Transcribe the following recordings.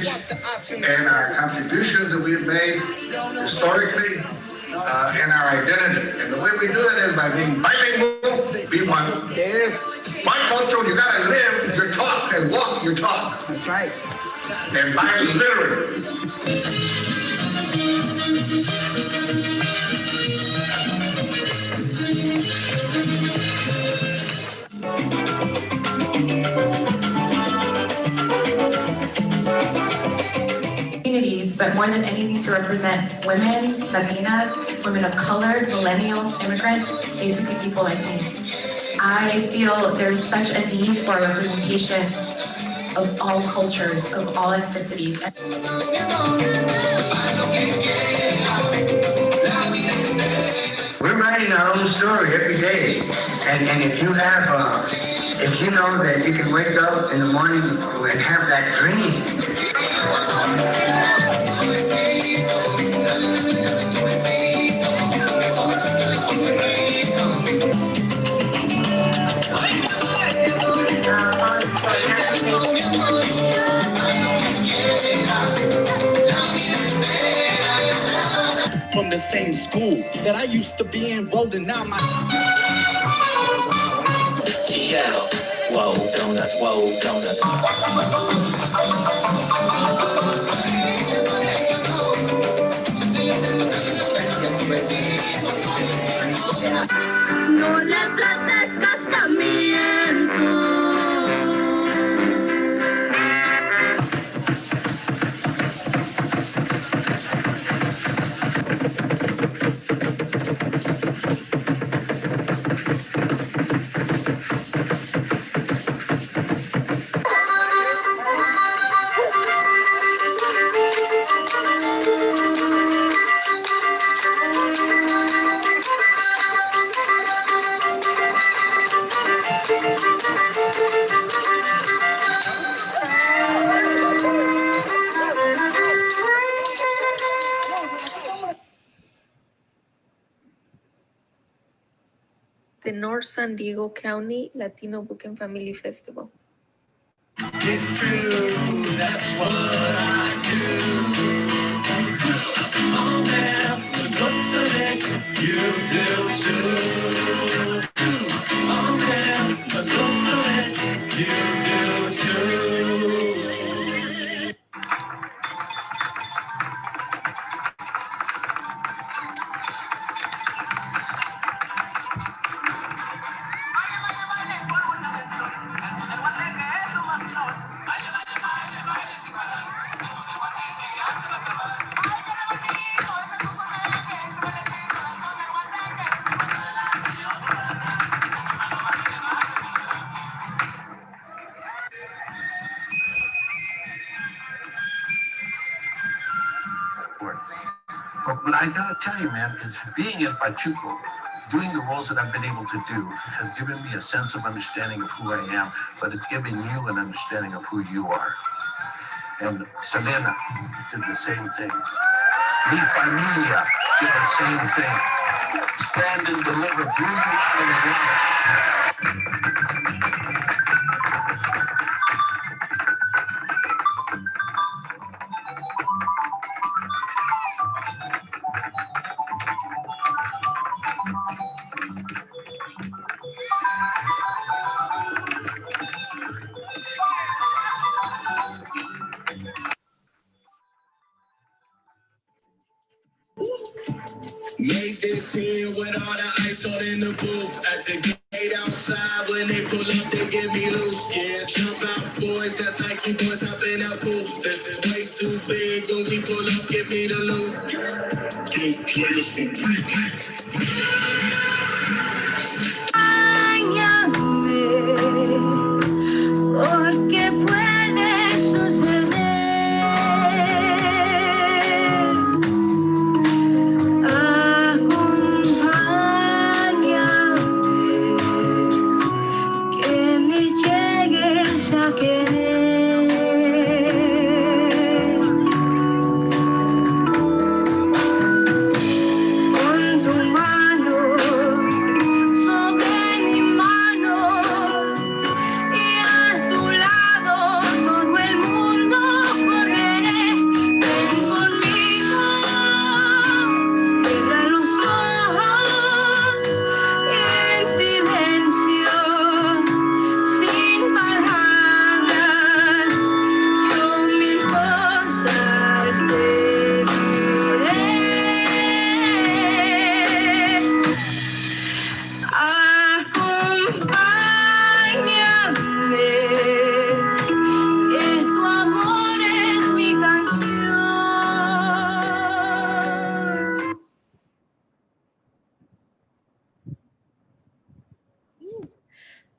heritage and our contributions that we've made historically and our identity. And the way we do it is by being bilingual, be one. Bicultural, you gotta live your talk and walk your talk. That's right. And biliterate. But more than anything to represent women, Latinas, women of color, millennials, immigrants, basically people like me. I feel there's such a need for representation of all cultures, of all ethnicities. We're writing our own story every day. And if you have, if you know that you can wake up in the morning and have that dream, from the same school that I used to be enrolled in. Now my Chicano, whoa, donuts, whoa, donuts. No le trates casamiento. The North San Diego County Latino Book and Family Festival. It's true, that's what I do. Oh man, the looks of it, you do too. Oh man, the looks of it, you do too. But I gotta tell you, man, because being in Pachuco, doing the roles that I've been able to do has given me a sense of understanding of who I am, but it's given you an understanding of who you are. And Selena did the same thing. Mi Familia did the same thing. Stand and deliver beauty and love. Make this scene with all the ice on in the booth. At the gate outside, when they pull up, they get me loose. Yeah, jump out, boys. That's like you boys hopping out boots. This is way too big. When we pull up, give me the loot. Don't play us for repeat. Porque puede suceder. Con tu mano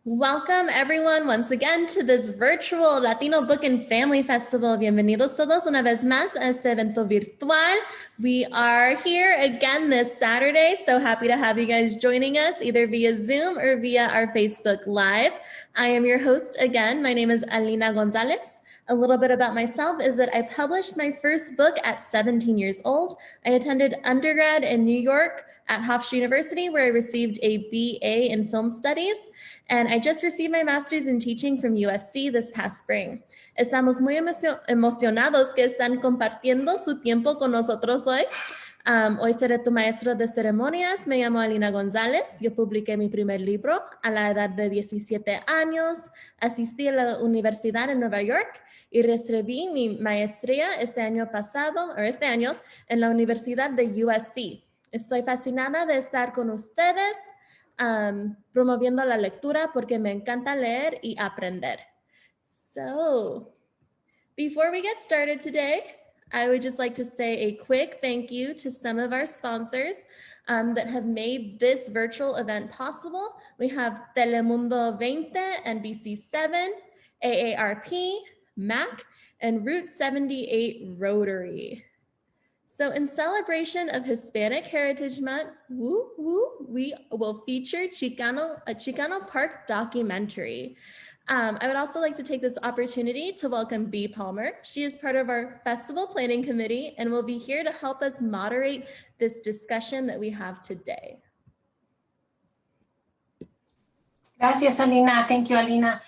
Welcome everyone once again to this virtual Latino Book and Family Festival. Bienvenidos todos una vez más a este evento virtual. We are here again this Saturday. So happy to have you guys joining us either via Zoom or via our Facebook Live. I am your host again. My name is Alina Gonzalez. A little bit about myself is that I published my first book at 17 years old. I attended undergrad in New York at Hofstra University, where I received a BA in film studies. And I just received my master's in teaching from USC this past spring. Estamos muy emocionados que están compartiendo su tiempo con nosotros hoy. Hoy seré tu maestro de ceremonias. Me llamo Alina González. Yo publiqué mi primer libro a la edad de 17 años. Asistí a la universidad en Nueva York y recibí mi maestría este año en la Universidad de USC. Estoy fascinada de estar con ustedes, promoviendo la lectura porque me encanta leer y aprender. So, before we get started today, I would just like to say a quick thank you to some of our sponsors that have made this virtual event possible. We have Telemundo 20, NBC7, AARP, MAC, and Route 78 Rotary. So in celebration of Hispanic Heritage Month, we will feature a Chicano Park documentary. I would also like to take this opportunity to welcome Bea Palmer. She is part of our festival planning committee and will be here to help us moderate this discussion that we have today. Gracias, Alina. Thank you, Alina.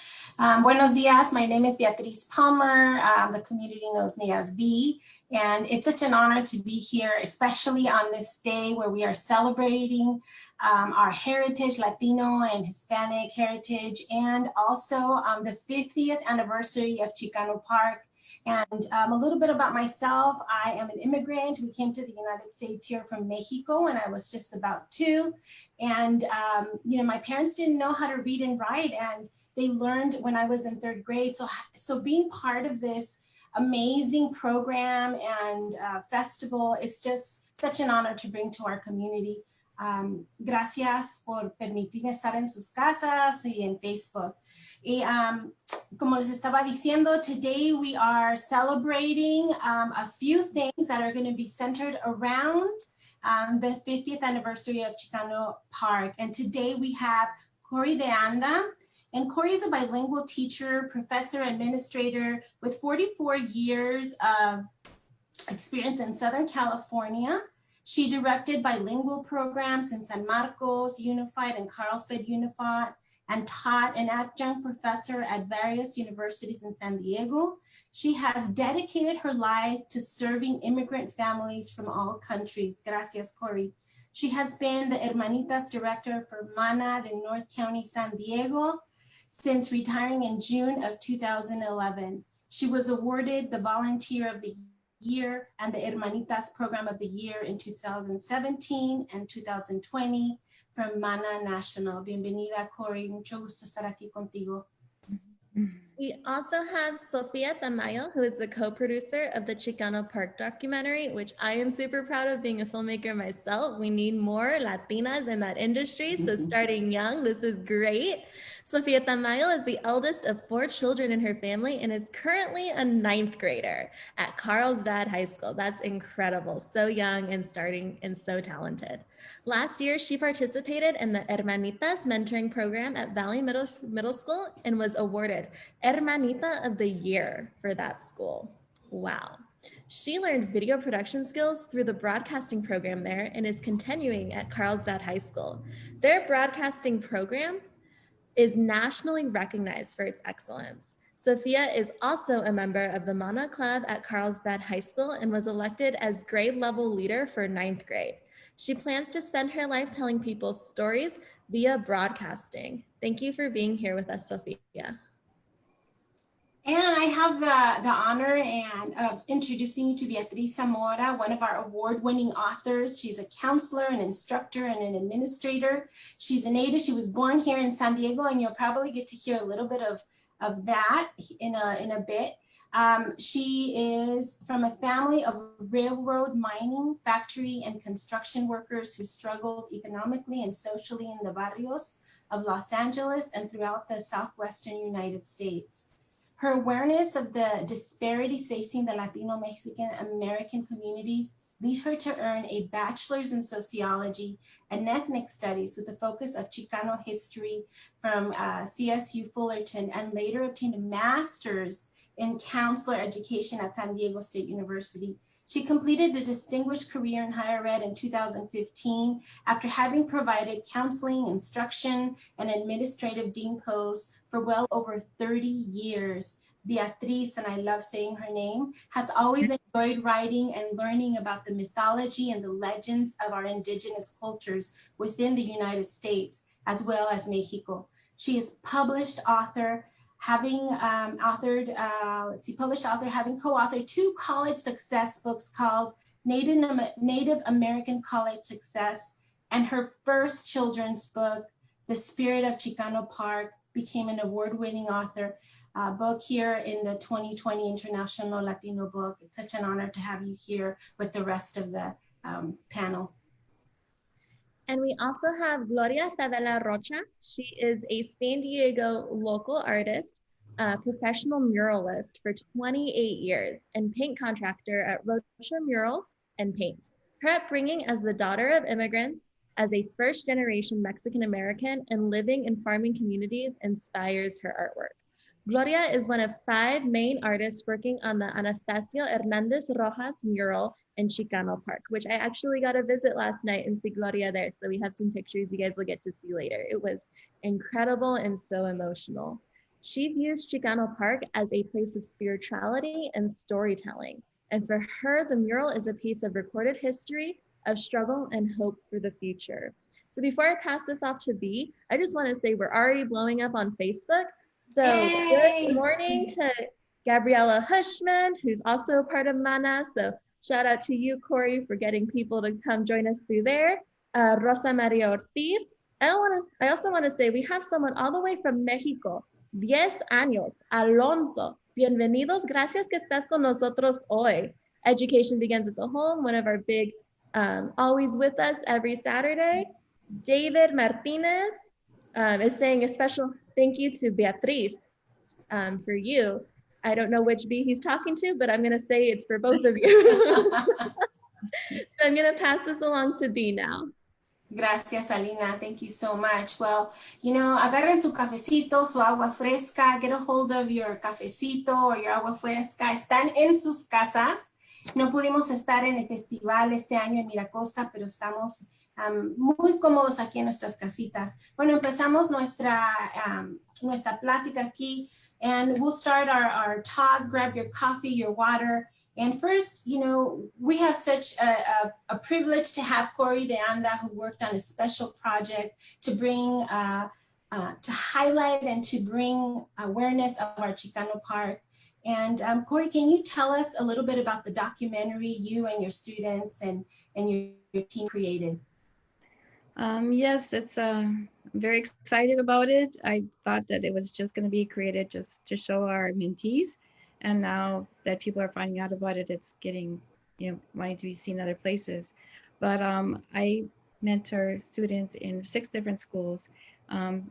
Buenos dias. My name is Beatriz Palmer. The community knows me as Bea. And it's such an honor to be here, especially on this day where we are celebrating our heritage, Latino and Hispanic heritage, and also the 50th anniversary of Chicano Park. And a little bit about myself, I am an immigrant. We came to the United States here from Mexico when I was just about 2. And, you know, my parents didn't know how to read and write, and they learned when I was in 3rd grade. So being part of this amazing program and festival is just such an honor to bring to our community. Gracias por permitirme estar en sus casas y en Facebook. Y como les estaba diciendo, today we are celebrating a few things that are going to be centered around the 50th anniversary of Chicano Park. And today we have Corie de Anda. And Corie is a bilingual teacher, professor, administrator with 44 years of experience in Southern California. She directed bilingual programs in San Marcos Unified and Carlsbad Unified, and taught an adjunct professor at various universities in San Diego. She has dedicated her life to serving immigrant families from all countries. Gracias, Corie. She has been the Hermanitas director for MANA de North County, San Diego, since retiring in June of 2011. She was awarded the Volunteer of the Year and the Hermanitas Program of the Year in 2017 and 2020 from MANA National. Bienvenida, Corie. Mucho gusto estar aquí contigo. We also have Sofia Tamayo, who is the co-producer of the Chicano Park documentary, which I am super proud of being a filmmaker myself. We need more Latinas in that industry, so starting young, this is great. Sofia Tamayo is the eldest of 4 children in her family and is currently a 9th grader at Carlsbad High School. That's incredible, so young and starting and so talented. Last year, she participated in the Hermanitas mentoring program at Valley Middle School and was awarded Hermanita of the Year for that school. Wow. She learned video production skills through the broadcasting program there and is continuing at Carlsbad High School. Their broadcasting program is nationally recognized for its excellence. Sofia is also a member of the MANA Club at Carlsbad High School and was elected as grade level leader for 9th grade. She plans to spend her life telling people stories via broadcasting. Thank you for being here with us, Sofia. And I have the honor of introducing you to Beatriz Zamora, one of our award-winning authors. She's a counselor, an instructor, and an administrator. She's a native. She was born here in San Diego, and you'll probably get to hear a little bit of that in a bit. She is from a family of railroad, mining, factory, and construction workers who struggled economically and socially in the barrios of Los Angeles and throughout the Southwestern United States. Her awareness of the disparities facing the Latino Mexican American communities lead her to earn a bachelor's in sociology and ethnic studies with a focus of Chicano history from CSU Fullerton, and later obtained a master's in counselor education at San Diego State University. She completed a distinguished career in higher ed in 2015 after having provided counseling, instruction, and administrative dean posts for well over 30 years. Beatriz, and I love saying her name, has always enjoyed writing and learning about the mythology and the legends of our indigenous cultures within the United States, as well as Mexico. She is published author, having having co-authored 2 college success books called Native American College Success, and her first children's book, The Spirit of Chicano Park, became an award-winning author book here in the 2020 International Latino Book. It's such an honor to have you here with the rest of the panel. And we also have Gloria Favela Rocha. She is a San Diego local artist, professional muralist for 28 years, and paint contractor at Rocha Murals and Paint. Her upbringing as the daughter of immigrants, as a first-generation Mexican-American, and living in farming communities inspires her artwork. Gloria is one of 5 main artists working on the Anastasio Hernandez Rojas mural in Chicano Park, which I actually got to visit last night and see Gloria there. So we have some pictures you guys will get to see later. It was incredible and so emotional. She views Chicano Park as a place of spirituality and storytelling. And for her, the mural is a piece of recorded history, of struggle and hope for the future. So before I pass this off to B, I just want to say we're already blowing up on Facebook. So good morning to Gabriella Hushman, who's also a part of MANA. So shout out to you, Corie, for getting people to come join us through there. Rosa Maria Ortiz. I also want to say we have someone all the way from Mexico, 10 años, Alonso. Bienvenidos, gracias que estás con nosotros hoy. Education begins at the home, one of our big, always with us every Saturday. David Martinez is saying a special thank you to Beatriz for you. I don't know which B he's talking to, but I'm going to say it's for both of you. So I'm going to pass this along to B now. Gracias, Alina. Thank you so much. Well, you know, agarren su cafecito, su agua fresca, get a hold of your cafecito or your agua fresca. Están en sus casas. No pudimos estar en el festival este año en Miracosta, pero estamos muy cómodos aquí en nuestras casitas. Bueno, empezamos nuestra plática aquí, and we'll start our talk. Grab your coffee, your water. And first, you know, we have such a privilege to have Corie de Anda, who worked on a special project to bring, to highlight and to bring awareness of our Chicano Park. And Corie, can you tell us a little bit about the documentary you and your students and your team created? Yes, it's I'm very excited about it. I thought that it was just going to be created just to show our mentees. And now that people are finding out about it, it's getting, you know, wanting to be seen other places. But I mentor students in 6 different schools,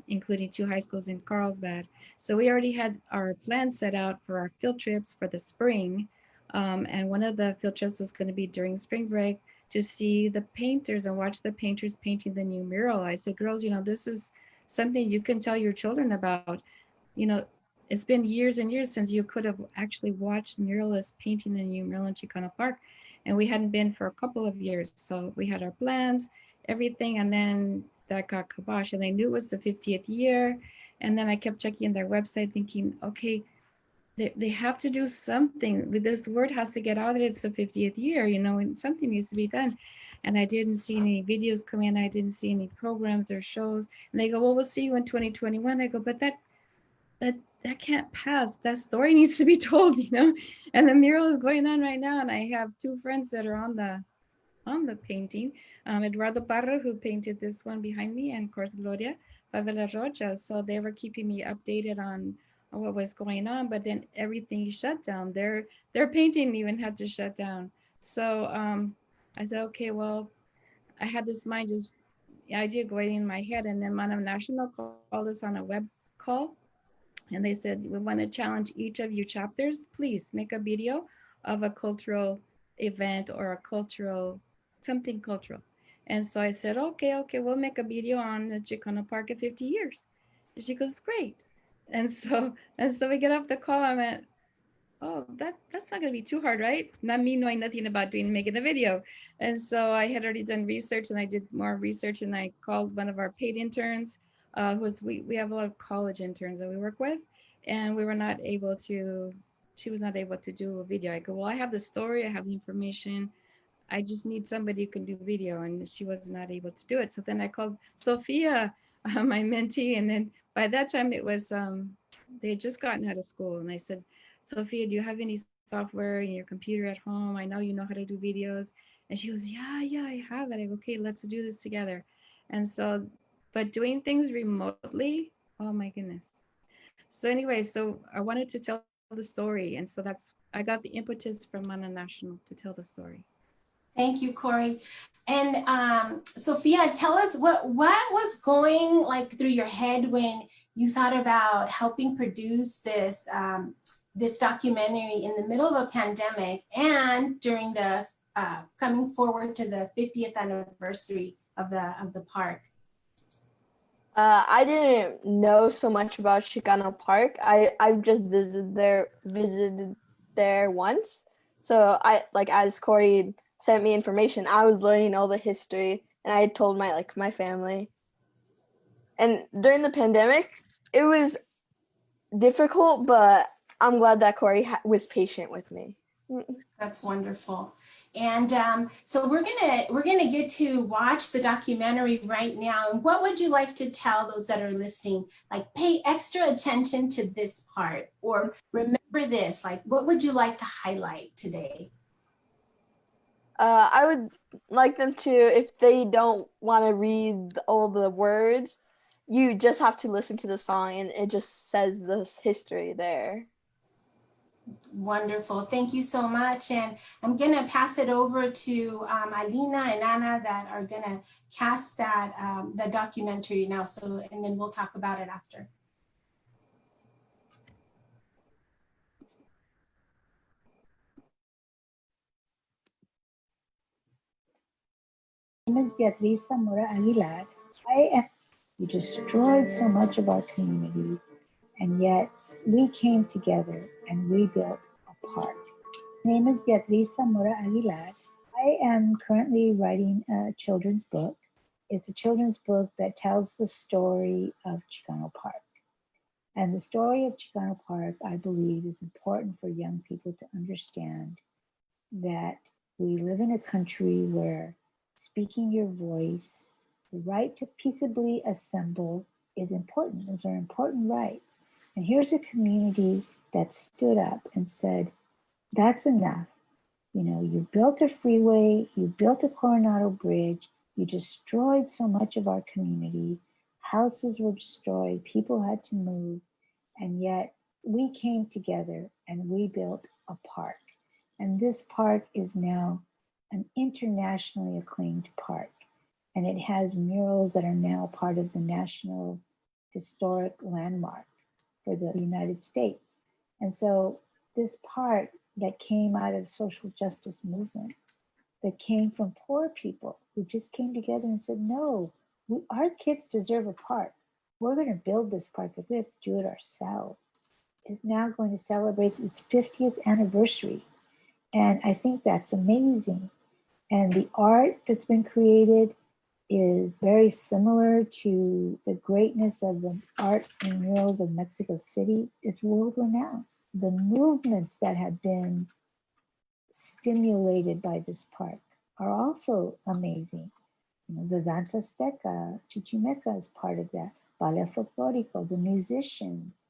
including 2 high schools in Carlsbad. So we already had our plans set out for our field trips for the spring. And one of the field trips was going to be during spring break to see the painters and watch the painters painting the new mural. I said, girls, you know, this is something you can tell your children about. You know, it's been years and years since you could have actually watched muralists painting a new mural in Chicano Park. And we hadn't been for a couple of years. So we had our plans, everything, and then that got kibosh. And I knew it was the 50th year. And then I kept checking their website thinking, okay, they have to do something. This word has to get out that it's the 50th year, you know, and something needs to be done. And I didn't see any videos come in. I didn't see any programs or shows. And they go, well, we'll see you in 2021. I go, but that can't pass. That story needs to be told, you know. And the mural is going on right now. And I have 2 friends that are on the painting. Eduardo Parra, who painted this one behind me, and of course Gloria Favela Rocha. So they were keeping me updated on what was going on, but then everything shut down. Their painting even had to shut down. So I said, okay, well, I had this mind just idea going in my head. And then Mana National called us on a web call. And they said, we want to challenge each of you chapters. Please make a video of a cultural event or a cultural, something cultural. And so I said, okay, we'll make a video on the Chicano Park at 50 years. And she goes, great. And so we get off the call. I went, oh, that's not gonna be too hard, right? Not me knowing nothing about making a video. And so I had already done research, and I did more research, and I called one of our paid interns, we have a lot of college interns that we work with, and she was not able to do a video. I go, well, I have the story, I have the information, I just need somebody who can do video, and she was not able to do it. So then I called Sophia, my mentee, and then by that time it was, they had just gotten out of school, and I said, Sophia, do you have any software in your computer at home? I know you know how to do videos. And she goes, yeah, I have it. I go, okay, let's do this together. And so, but doing things remotely, oh my goodness. So anyway, so I wanted to tell the story. And so I got the impetus from Mana National to tell the story. Thank you, Corie. And Sophia, tell us what was going like through your head when you thought about helping produce this this documentary in the middle of a pandemic and during the coming forward to the 50th anniversary of the park? I didn't know so much about Chicano Park. I've just visited there once. So as Corie sent me information, I was learning all the history, and I told my family. And during the pandemic, it was difficult, but I'm glad that Corie was patient with me. That's wonderful. And so we're gonna get to watch the documentary right now. And what would you like to tell those that are listening? Like, pay extra attention to this part, or remember this. Like, what would you like to highlight today? I would like them to, if they don't want to read all the words, you just have to listen to the song, and it just says this history there. Wonderful. Thank you so much. And I'm going to pass it over to Alina and Ana that are going to cast that the documentary now. So, and then we'll talk about it after. My name is Beatriz Zamora Aguilar. You destroyed so much of our community, and yet we came together and we built a park. My name is Beatriz Zamora Aguilar. I am currently writing a children's book. It's a children's book that tells the story of Chicano Park. And the story of Chicano Park, I believe, is important for young people to understand that we live in a country where speaking your voice, the right to peaceably assemble is important. Those are important rights. And here's a community that stood up and said, that's enough. You know, you built a freeway, you built a Coronado Bridge, you destroyed so much of our community, houses were destroyed, people had to move, and yet we came together and we built a park. And this park is now an internationally acclaimed park. And it has murals that are now part of the National Historic Landmark for the United States. And so this park that came out of social justice movement, that came from poor people who just came together and said, no, our kids deserve a park. We're going to build this park, but we have to do it ourselves, is now going to celebrate its 50th anniversary. And I think that's amazing. And the art that's been created is very similar to the greatness of the art and murals of Mexico City. It's world renowned. The movements that have been stimulated by this park are also amazing. You know, the Danza Azteca, Chichimeca is part of that. Ballet Folklorico, the musicians,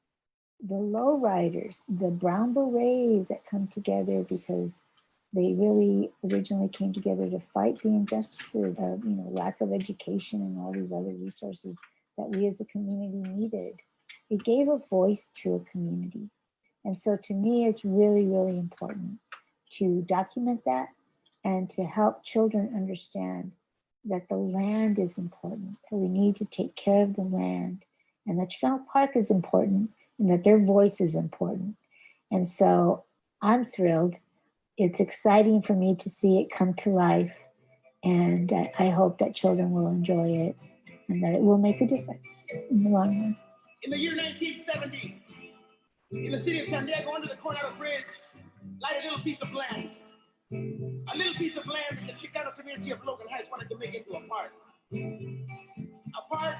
the lowriders, the brown berets that come together because they really originally came together to fight the injustices of, you know, lack of education and all these other resources that we as a community needed. It gave a voice to a community. And so to me, it's really, really important to document that and to help children understand that the land is important, that we need to take care of the land, and that Chicano Park is important, and that their voice is important. And so I'm thrilled. It's exciting for me to see it come to life. And I hope that children will enjoy it and that it will make a difference in the long run. In the year 1970, in the city of San Diego, under the Coronado Bridge, lied a little piece of land. A little piece of land that the Chicano community of Logan Heights wanted to make into a park. A park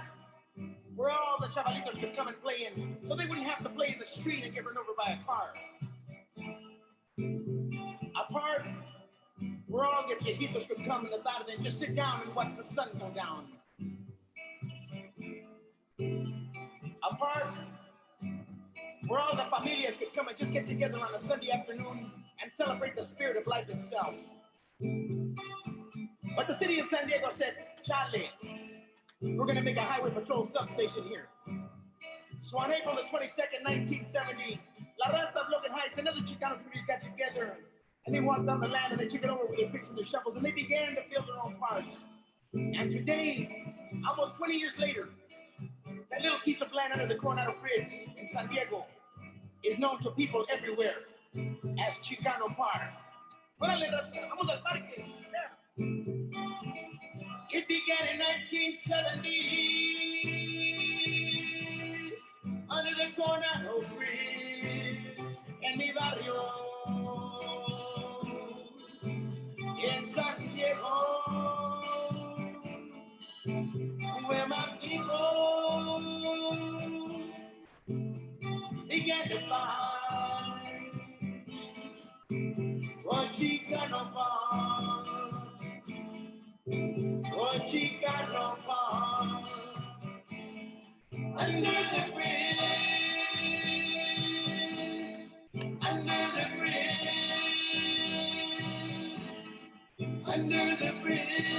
where all the chavalitos could come and play in, so they wouldn't have to play in the street and get run over by a car. A park where all the viejitos could come in the tarde and just sit down and watch the sun go down. A park where all the familias could come and just get together on a Sunday afternoon and celebrate the spirit of life itself. But the city of San Diego said, Charlie, we're gonna make a highway patrol substation here. So on April the 22nd, 1970, La Raza of Logan Heights and other Chicano communities got together and they walked down the land and they took it over with their picks and their shovels and they began to build their own park. And today, almost 20 years later, that little piece of land under the Coronado Bridge in San Diego is known to people everywhere as Chicano Park. Órale, Raza, vamos al parque. It began in 1970 under the Coronado Bridge en mi barrio in San Diego, where my people began to find what Chicano Park, what Chicano Park, under the bridge, under the bridge, under the bridge.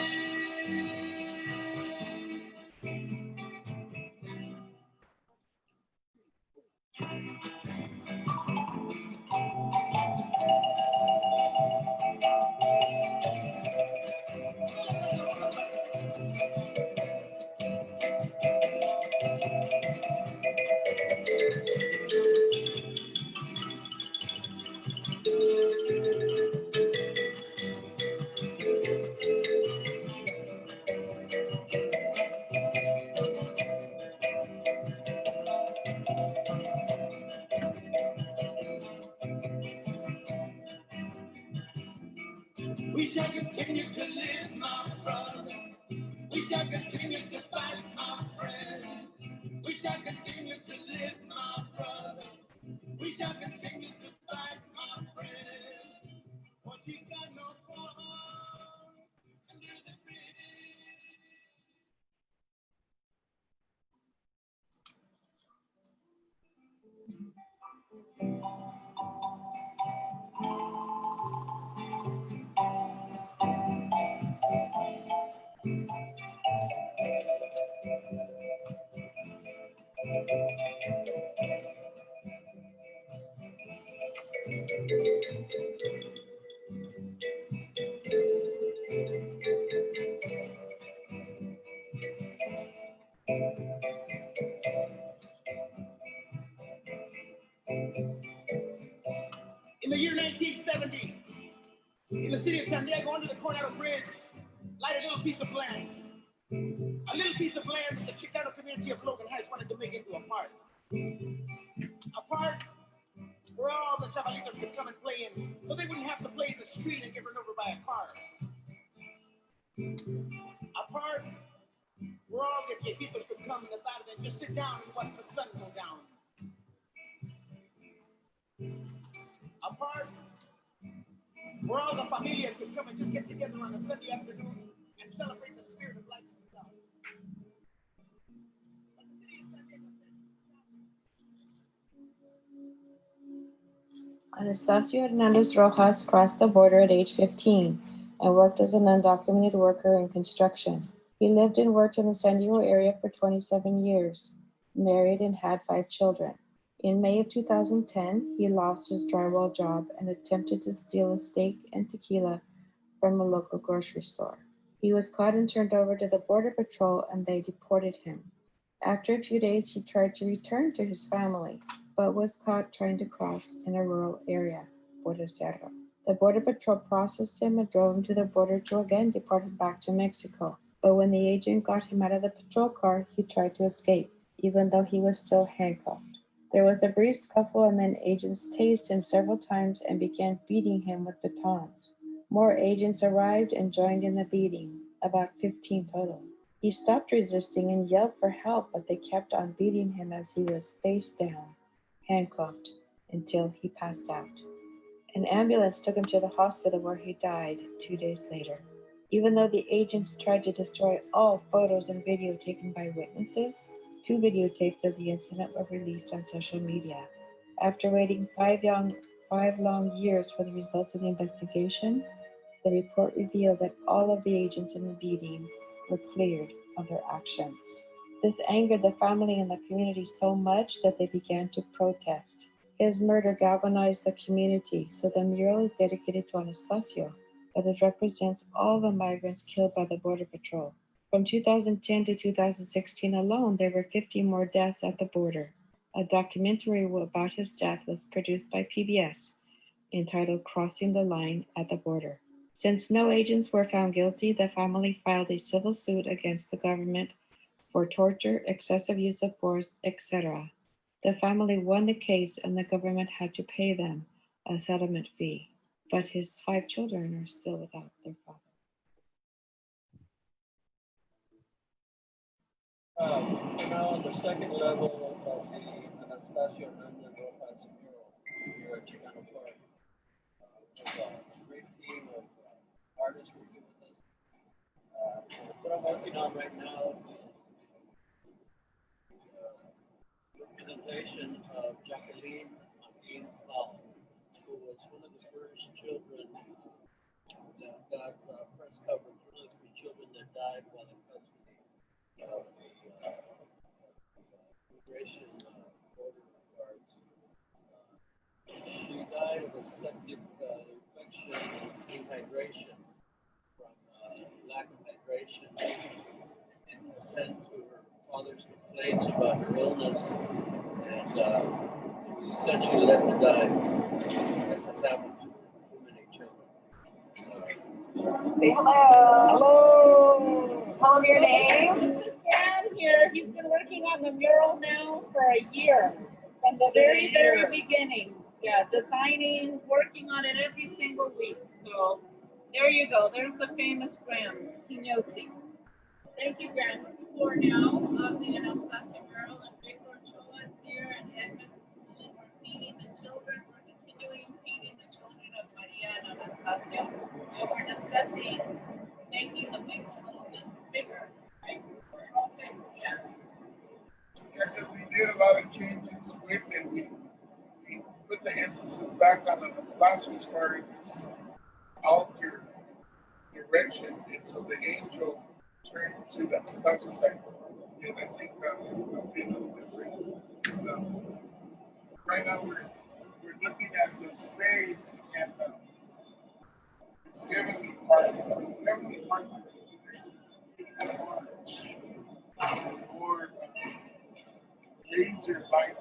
We shall continue to live, my brother. We shall continue to fight, my friend. We shall continue to live, my brother. We shall continue to fight, my friend. What you got no fun under the In the year 1970, in the city of San Diego, under the Coronado Bridge, lied a little piece of land. A little piece of land that the Chicano community of Logan Heights wanted to make into a park. A park where all the chavalitos could come and play in, so they wouldn't have to play in the street and get run over by a car. A park where all the viejitos could come in the tarde and just sit down and watch the sun go down. A park where all the familias could come and just get together on a Sunday afternoon and celebrate the spirit of life itself. Anastasio Hernandez Rojas crossed the border at age 15 and worked as an undocumented worker in construction. He lived and worked in the San Diego area for 27 years, married and had 5 children. In May of 2010, he lost his drywall job and attempted to steal a steak and tequila from a local grocery store. He was caught and turned over to the Border Patrol, and they deported him. After a few days, he tried to return to his family, but was caught trying to cross in a rural area, Tierra. The Border Patrol processed him and drove him to the border to again deport him back to Mexico. But when the agent got him out of the patrol car, he tried to escape, even though he was still handcuffed. There was a brief scuffle, and then agents tased him several times and began beating him with batons. More agents arrived and joined in the beating, about 15 total. He stopped resisting and yelled for help, but they kept on beating him as he was face down, handcuffed, until he passed out. An ambulance took him to the hospital where he died 2 days later. Even though the agents tried to destroy all photos and video taken by witnesses, 2 videotapes of the incident were released on social media. After waiting 5 long years for the results of the investigation, the report revealed that all of the agents in the beating were cleared of their actions. This angered the family and the community so much that they began to protest. His murder galvanized the community, so the mural is dedicated to Anastasio, but it represents all the migrants killed by the Border Patrol. From 2010 to 2016 alone, there were 50 more deaths at the border. A documentary about his death was produced by PBS, entitled Crossing the Line at the Border. Since no agents were found guilty, the family filed a civil suit against the government for torture, excessive use of force, etc. The family won the case, and the government had to pay them a settlement fee. But his 5 children are still without their father. Now on the second level of the Anastasio Hernández Rojas mural here at Chicano Park, there's a great team of artists working with us. What I'm working on right now is the representation of Jacqueline Paul, who was one of the first children that got press coverage, one of the 3 children that died while in custody of the immigration border guards. She died of a septic infection and dehydration from lack of hydration, and was sent to her father's complaints about her illness, and was essentially left to die, as has happened to too many children. Say hello. Hello. Tell them your name. This is Dan here. He's been working on the mural now for a year, from the very beginning. Yeah, designing, working on it every single week. So there you go. There's the famous Graham Quinosi. Thank you, Graham. For now of the Anastasio mural, and Victor Chola is here, and Edmund, we're feeding the children. We're continuing feeding the children of Maria and Anastasio. And we're discussing making the wings a little bit bigger, right? Okay, yeah. Yeah, because we did a lot of changes quick, and we put the emphasis back on Anastasio's part of this altered direction, and so the angel turned to the Anastasio side. And I think it'll be a little different. Right now, we're looking at the space and the heavenly part. Heavenly part more laser light.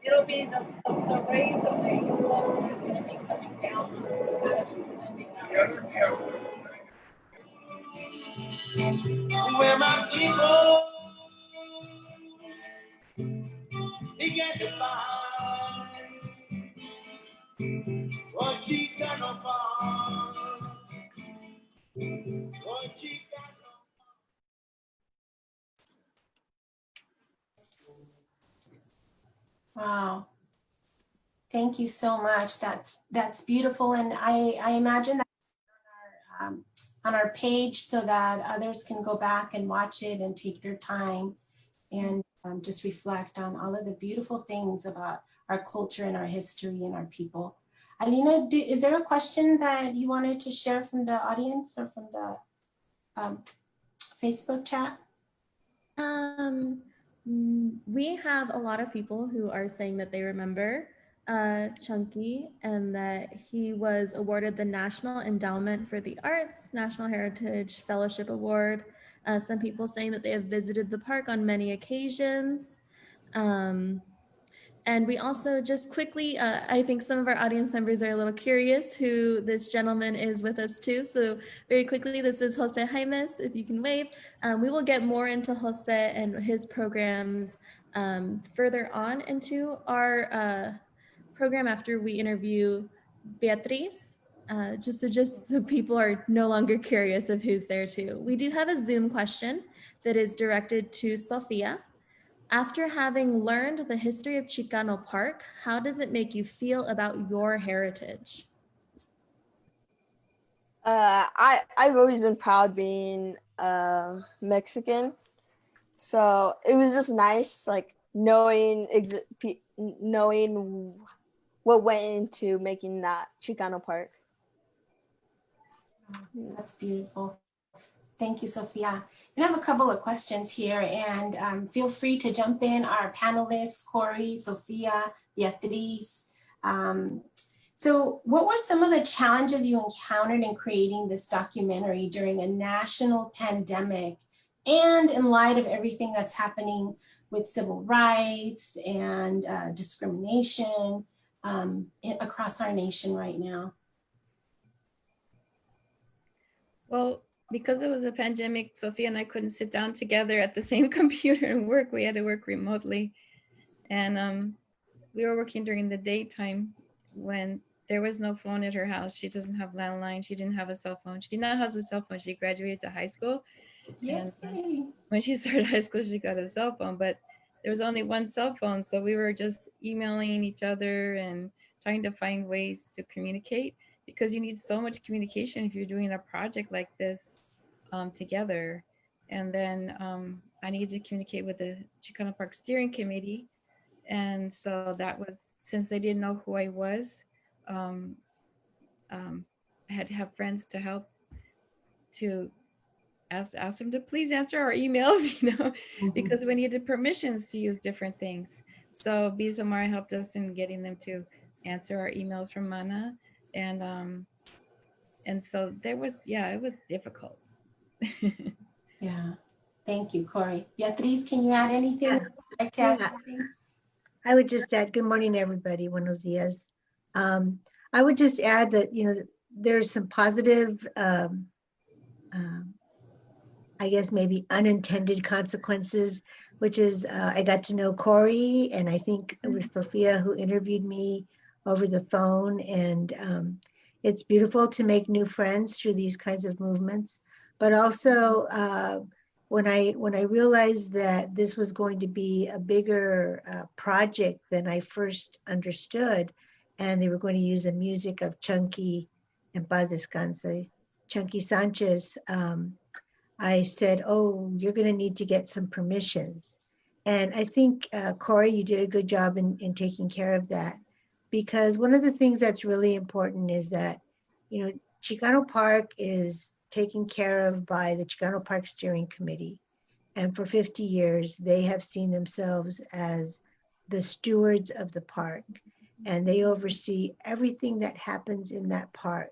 It'll be the rays of the UFOs are going to be coming down as she's sending out. Where my people began to find what Chicano found. What Chicano. Wow. Thank you so much. That's beautiful. And I imagine that on our page so that others can go back and watch it and take their time and just reflect on all of the beautiful things about our culture and our history and our people. Alina, is there a question that you wanted to share from the audience or from the Facebook chat? We have a lot of people who are saying that they remember Chunky, and that he was awarded the National Endowment for the Arts, National Heritage Fellowship Award. Some people saying that they have visited the park on many occasions. And we also just quickly, I think some of our audience members are a little curious who this gentleman is with us too. So very quickly, this is Jose Jaime, if you can wave. We will get more into Jose and his programs further on into our program after we interview Beatriz, just so people are no longer curious of who's there too. We do have a Zoom question that is directed to Sofia. After having learned the history of Chicano Park, how does it make you feel about your heritage? I've always been proud being Mexican, so it was just nice, like knowing knowing what went into making that Chicano Park. That's beautiful. Thank you, Sophia. And I have a couple of questions here, and feel free to jump in, our panelists, Corie, Sophia, Beatriz. So what were some of the challenges you encountered in creating this documentary during a national pandemic and in light of everything that's happening with civil rights and discrimination across our nation right now? Well, because it was a pandemic, Sophia and I couldn't sit down together at the same computer and work. We had to work remotely. And we were working during the daytime when there was no phone at her house. She doesn't have landline. She didn't have a cell phone. She now has a cell phone. She graduated to high school. And when she started high school, she got a cell phone, but there was only one cell phone. So we were just emailing each other and trying to find ways to communicate, because you need so much communication if you're doing a project like this together. And then I needed to communicate with the Chicano Park Steering Committee. And so that was, since they didn't know who I was, I had to have friends to help to ask them to please answer our emails, because we needed permissions to use different things. So Bizamar helped us in getting them to answer our emails from Mana. And so there was, it was difficult. Yeah, thank you, Corie. Beatriz, can you add anything? Would you like to add anything? I would just add, good morning, everybody. Buenos dias. I would just add that, there's some positive, I guess maybe unintended consequences, which is I got to know Corie, and I think it was Sophia who interviewed me over the phone. And it's beautiful to make new friends through these kinds of movements. But also when I realized that this was going to be a bigger project than I first understood, and they were going to use the music of Chunky and Paz Descanse, Chunky Sanchez, I said, oh, you're going to need to get some permissions. And I think, Corie, you did a good job in taking care of that, because one of the things that's really important is that, Chicano Park is taken care of by the Chicano Park Steering Committee. And for 50 years, they have seen themselves as the stewards of the park. And they oversee everything that happens in that park,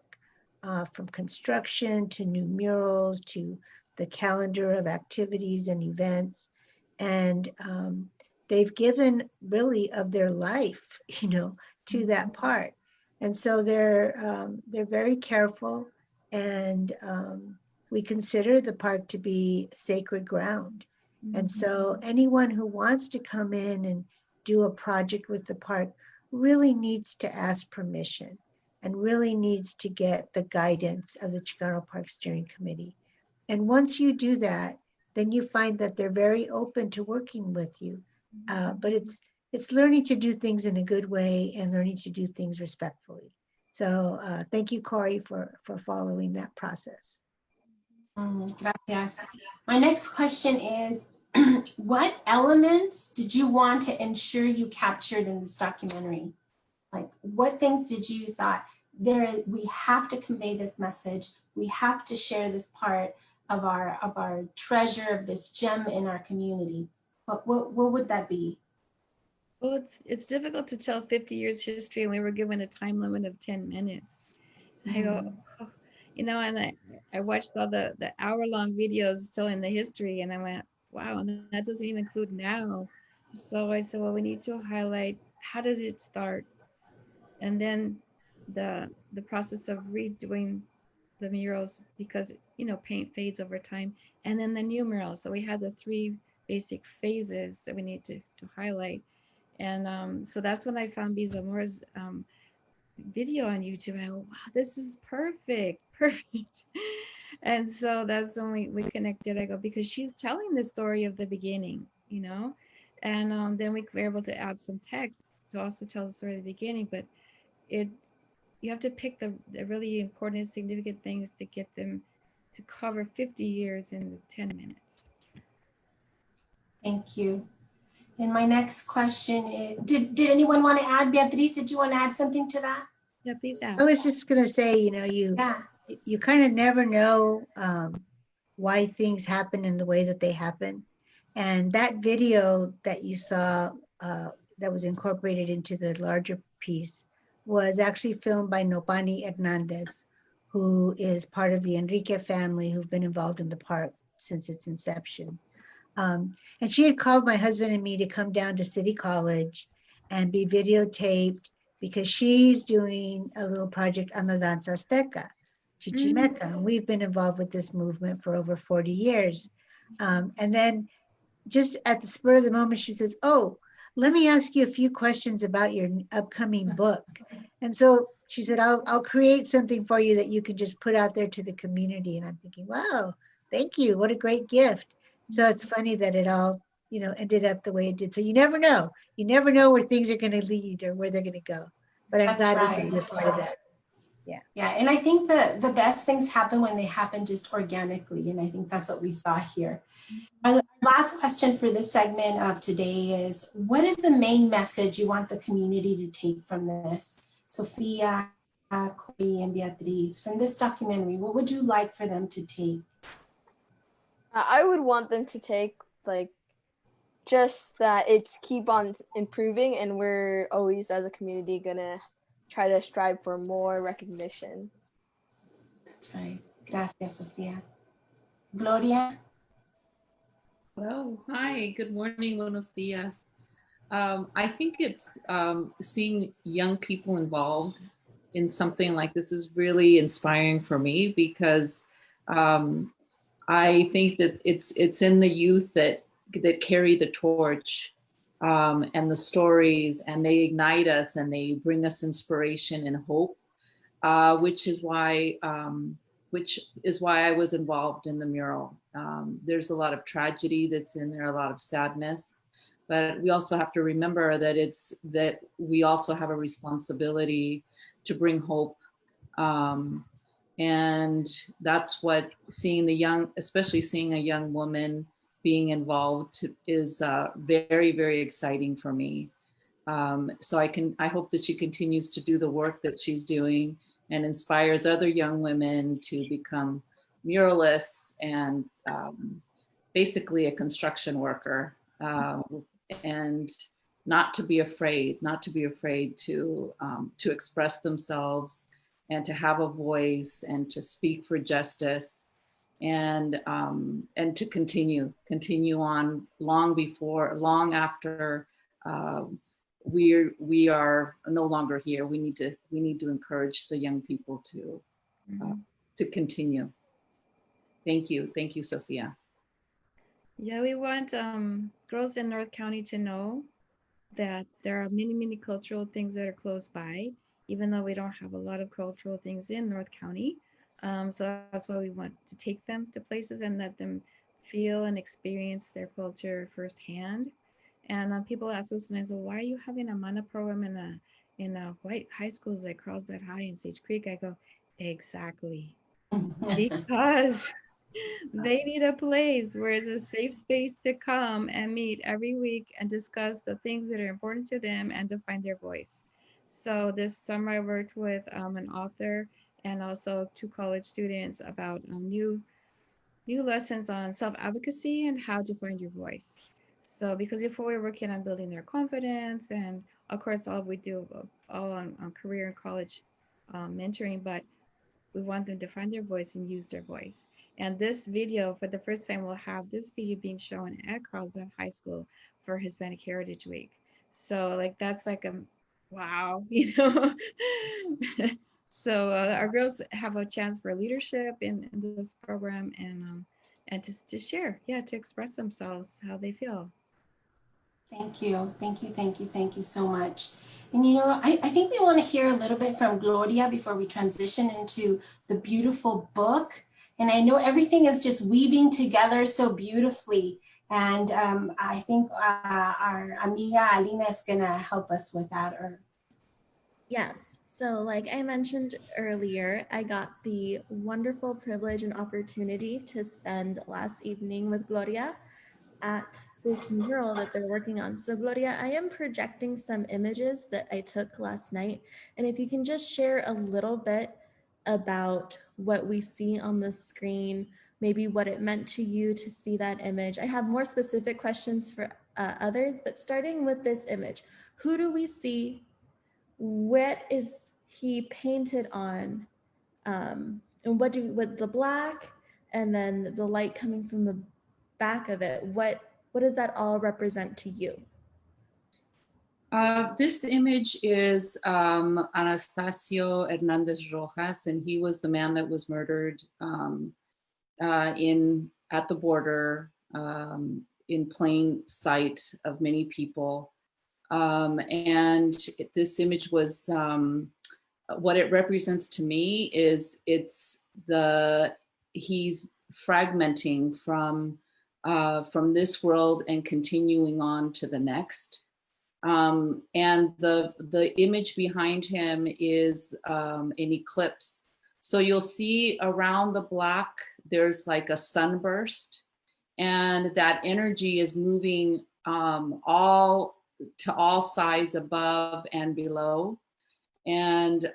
from construction to new murals to the calendar of activities and events. And they've given really of their life, to that park. And so they're very careful, and we consider the park to be sacred ground. And so anyone who wants to come in and do a project with the park really needs to ask permission and really needs to get the guidance of the Chicano Park Steering Committee. And once you do that, then you find that they're very open to working with you. But it's learning to do things in a good way and learning to do things respectfully. So thank you, Corie, for following that process. Gracias. My next question is, what elements did you want to ensure you captured in this documentary? Like, what things did you thought, we have to convey this message, we have to share this part of our treasure, of this gem in our community? What would that be? Well, it's difficult to tell 50 years history, and we were given a time limit of 10 minutes. I go, oh, and I watched all the hour-long videos telling the history, and I went, wow, and that doesn't even include now. So I said, well, we need to highlight how does it start, and then the process of redoing the murals, because paint fades over time, and then the new murals. So we had the three basic phases that we need to highlight. And so that's when I found Bizamora's video on YouTube. And I go, wow, this is perfect, perfect. And so that's when we connected. I go, because she's telling the story of the beginning. And then we were able to add some text to also tell the story of the beginning. But you have to pick the really important, significant things to get them to cover 50 years in 10 minutes. Thank you. And my next question is, did anyone want to add? Beatriz, did you want to add something to that? Yeah, please add. I was just gonna say, you kind of never know why things happen in the way that they happen. And that video that you saw that was incorporated into the larger piece was actually filmed by Nopani Hernandez, who is part of the Enrique family who've been involved in the park since its inception. And she had called my husband and me to come down to City College and be videotaped because she's doing a little project on the Danza Azteca, Chichimeca. And we've been involved with this movement for over 40 years. And then just at the spur of the moment, she says, oh, let me ask you a few questions about your upcoming book. And so she said, I'll create something for you that you can just put out there to the community. And I'm thinking, wow, thank you. What a great gift. So it's funny that it all, ended up the way it did. So you never know. You never know where things are going to lead or where they're going to go. But I'm glad we could be a part of that. Yeah. Yeah, and I think the best things happen when they happen just organically. And I think that's what we saw here. Our last question for this segment of today is, what is the main message you want the community to take from this? Sophia, Corie, and Beatriz, from this documentary, what would you like for them to take? I would want them to take just that it's keep on improving, and we're always as a community gonna try to strive for more recognition. That's right. Gracias, Sophia. Gloria? Hello, hi, good morning, buenos dias. I think it's seeing young people involved in something like this is really inspiring for me, because I think that it's in the youth that carry the torch and the stories, and they ignite us and they bring us inspiration and hope, which is why I was involved in the mural. There's a lot of tragedy that's in there, a lot of sadness, but we also have to remember that we also have a responsibility to bring hope. And that's what especially seeing a young woman being involved is very, very exciting for me. So I hope that she continues to do the work that she's doing and inspires other young women to become muralists and basically a construction worker, and not to be afraid to express themselves and to have a voice and to speak for justice, and to continue on long after we are no longer here. We need to encourage the young people to continue. Thank you, Sophia. Yeah, we want girls in North County to know that there are many cultural things that are close by, even though we don't have a lot of cultural things in North County. So that's why we want to take them to places and let them feel and experience their culture firsthand. And people ask us sometimes, well, why are you having a MANA program in white high schools like Carlsbad High and Sage Creek? I go, exactly. Because they need a place where it's a safe space to come and meet every week and discuss the things that are important to them and to find their voice. So this summer I worked with an author and also 2 college students about new lessons on self-advocacy and how to find your voice. So because before we were working on building their confidence, and of course all we do all on career and college mentoring, but we want them to find their voice and use their voice. And this video, for the first time, we'll have this video being shown at Carlsbad High School for Hispanic Heritage Week. So like that's like a wow, you know. So our girls have a chance for leadership in this program, and to share, yeah, to express themselves how they feel. Thank you, thank you, thank you, thank you so much. And you know, I think we want to hear a little bit from Gloria before we transition into the beautiful book. And I know everything is just weaving together so beautifully. And I think our amiga Alina is gonna help us with that. Yes. So like I mentioned earlier, I got the wonderful privilege and opportunity to spend last evening with Gloria at this mural that they're working on. So Gloria, I am projecting some images that I took last night. And if you can just share a little bit about what we see on the screen, maybe what it meant to you to see that image. I have more specific questions for others, but starting with this image, who do we see? What is he painted on? And what the black and then the light coming from the back of it, what does that all represent to you? This image is Anastasio Hernandez Rojas, and he was the man that was murdered at the border in plain sight of many people. And this image was, what it represents to me is he's fragmenting from this world and continuing on to the next. And the image behind him is an eclipse. So you'll see around the black, there's like a sunburst, and that energy is moving all sides above and below. And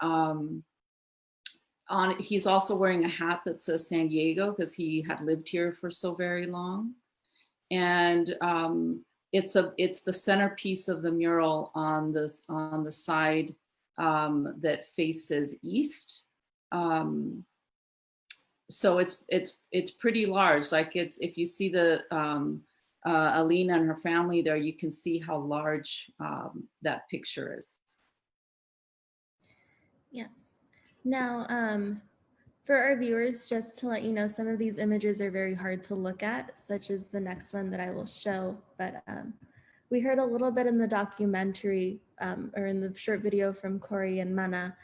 he's also wearing a hat that says San Diego because he had lived here for so very long. And it's the centerpiece of the mural on the side that faces east. So it's pretty large. Like if you see the Alina and her family there, you can see how large that picture is. Yes. Now, for our viewers, just to let you know, some of these images are very hard to look at, such as the next one that I will show. But we heard a little bit in the documentary or in the short video from Corie and Mana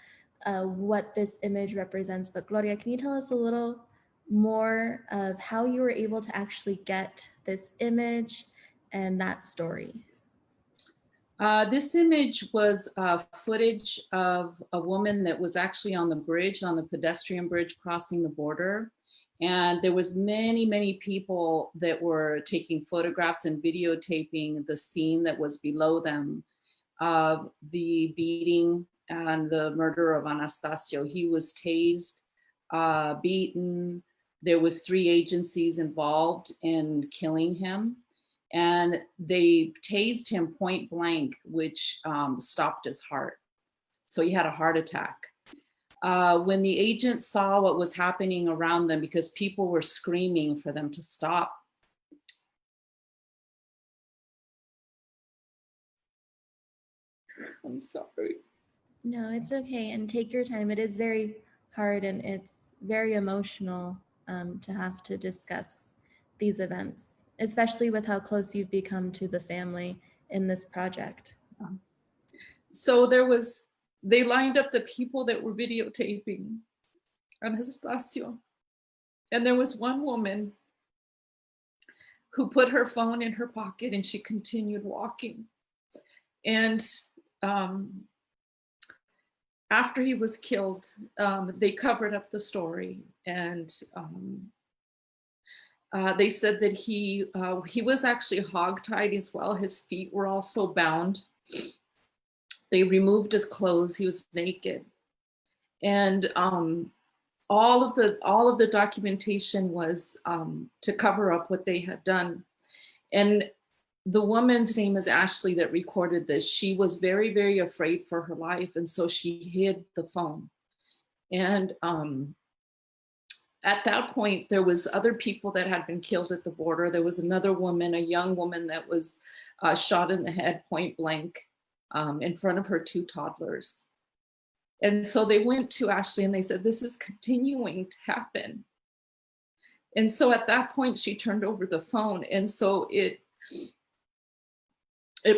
what this image represents. But Gloria, can you tell us a little more of how you were able to actually get this image and that story? This image was footage of a woman that was actually on the bridge, on the pedestrian bridge crossing the border. And there was many people that were taking photographs and videotaping the scene that was below them of the beating and the murder of Anastasio. He was tased, beaten. There was 3 agencies involved in killing him. And they tased him point blank, which stopped his heart. So he had a heart attack. When the agents saw what was happening around them, because people were screaming for them to stop. I'm sorry. No, it's okay. And take your time. It is very hard and it's very emotional to have to discuss these events, especially with how close you've become to the family in this project. So they lined up the people that were videotaping Anastasio. And there was one woman who put her phone in her pocket and she continued walking. And after he was killed, they covered up the story, and they said that he was actually hogtied as well. His feet were also bound. They removed his clothes. He was naked, and all of the documentation was to cover up what they had done. And the woman's name is Ashley that recorded this. She was very, very afraid for her life. And so she hid the phone. And at that point, there was other people that had been killed at the border. There was another woman, a young woman that was shot in the head point blank in front of her 2 toddlers. And so they went to Ashley and they said, this is continuing to happen. And so at that point, she turned over the phone. And so it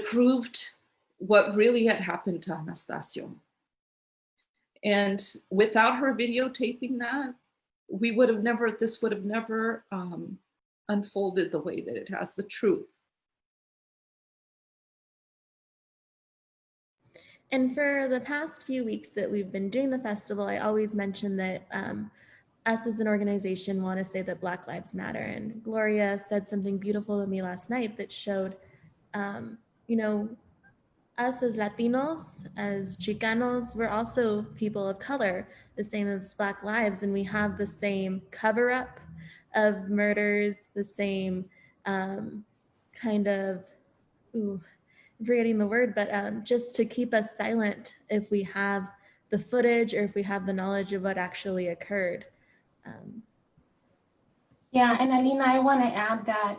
proved what really had happened to Anastasio. And without her videotaping that, this would have never unfolded the way that it has, the truth. And for the past few weeks that we've been doing the festival, I always mention that us as an organization want to say that Black Lives Matter. And Gloria said something beautiful to me last night that showed, you know, us as Latinos, as Chicanos, we're also people of color, the same as Black lives, and we have the same cover-up of murders, the same kind of, I'm forgetting the word, but just to keep us silent if we have the footage or if we have the knowledge of what actually occurred. Yeah, and Alina, I want to add that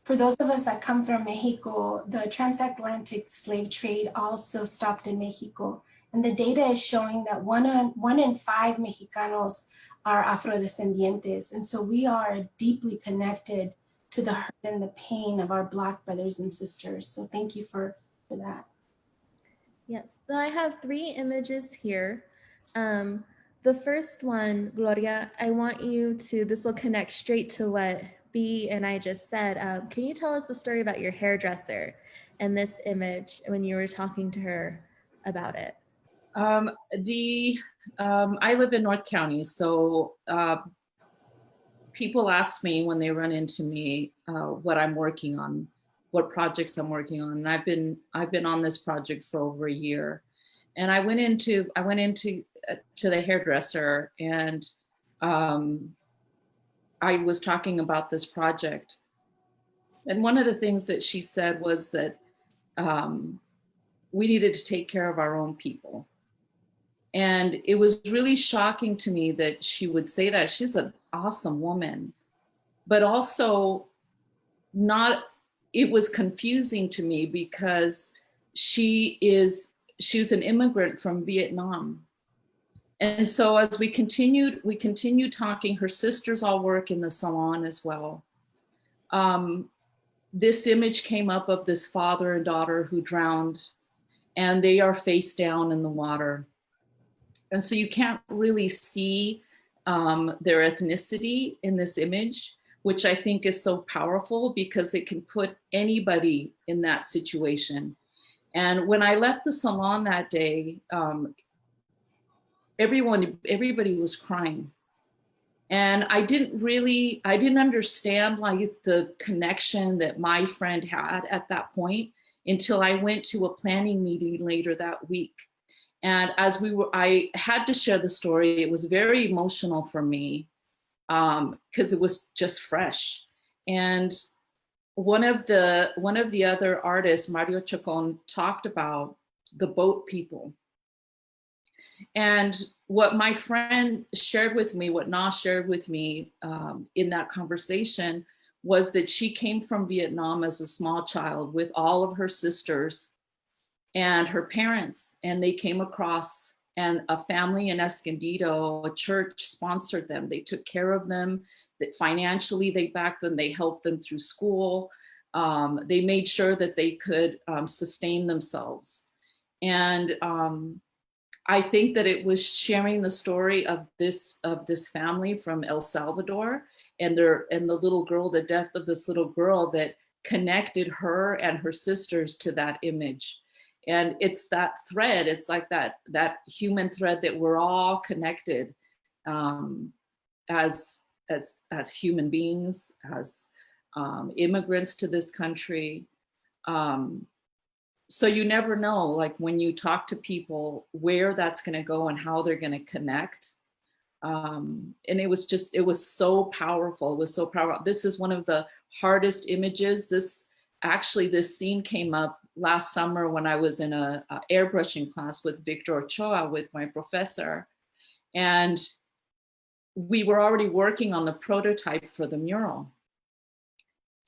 for those of us that come from Mexico, the transatlantic slave trade also stopped in Mexico. And the data is showing that one in 5 Mexicanos are Afrodescendientes. And so we are deeply connected to the hurt and the pain of our Black brothers and sisters. So thank you for that. Yes, so I have 3 images here. The first one, Gloria, I want you to, this will connect straight to what B and I just said. Can you tell us the story about your hairdresser and this image when you were talking to her about it? I live in North County, so people ask me when they run into me what I'm working on, what projects I'm working on, and I've been on this project for over a year. And I went into the hairdresser, and I was talking about this project. And one of the things that she said was that we needed to take care of our own people. And it was really shocking to me that she would say that. She's an awesome woman, but also it was confusing to me because she was an immigrant from Vietnam. And so as we continued talking, her sisters all work in the salon as well. This image came up of this father and daughter who drowned, and they are face down in the water. And so you can't really see their ethnicity in this image, which I think is so powerful because it can put anybody in that situation. And when I left the salon that day, everybody was crying. And I didn't understand like the connection that my friend had at that point until I went to a planning meeting later that week. And as I had to share the story. It was very emotional for me because it was just fresh. And one of the other artists, Mario Chacon, talked about the boat people. And what my friend shared with me, what Na shared with me in that conversation was that she came from Vietnam as a small child with all of her sisters and her parents, and they came across, and a family in Escondido, a church sponsored them. They took care of them, that financially they backed them, they helped them through school. They made sure that they could sustain themselves. And I think that it was sharing the story of this family from El Salvador and the little girl, the death of this little girl, that connected her and her sisters to that image. And it's that thread, it's like that human thread that we're all connected as human beings, as immigrants to this country. So you never know, like when you talk to people, where that's going to go and how they're going to connect. And it was so powerful. It was so powerful. This is one of the hardest images. actually this scene came up last summer when I was in a airbrushing class with Victor Ochoa with my professor. And we were already working on the prototype for the mural.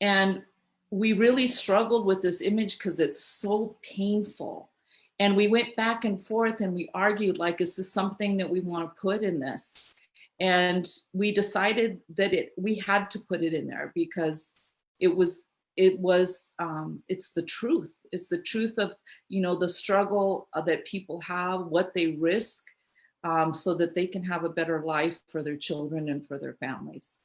And we really struggled with this image because it's so painful. And we went back and forth and we argued, like, is this something that we want to put in this? And we decided that we had to put it in there because it's the truth. It's the truth of, the struggle that people have, what they risk, so that they can have a better life for their children and for their families.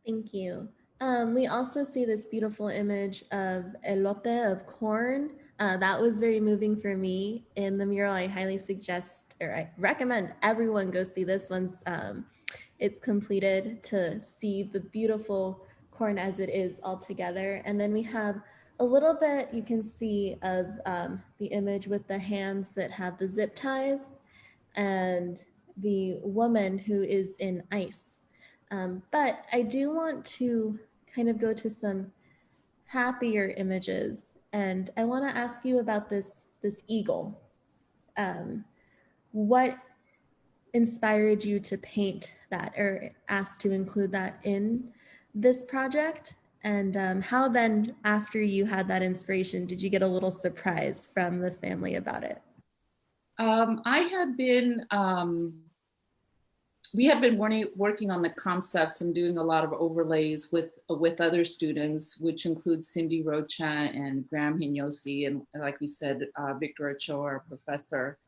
Thank you. We also see this beautiful image of elote, of corn. That was very moving for me in the mural. I highly suggest, or I recommend everyone go see this once it's completed, to see the beautiful corn as it is all together. And then we have a little bit, you can see, of the image with the hands that have the zip ties and the woman who is in ice. But I do want to kind of go to some happier images, and I want to ask you about this eagle. What inspired you to paint that, or asked to include that in this project? And how then, after you had that inspiration, did you get a little surprise from the family about it? We had been working on the concepts and doing a lot of overlays with other students, which includes Cindy Rocha and Graham Hinosi, and like we said, Victor Ochoa, our professor.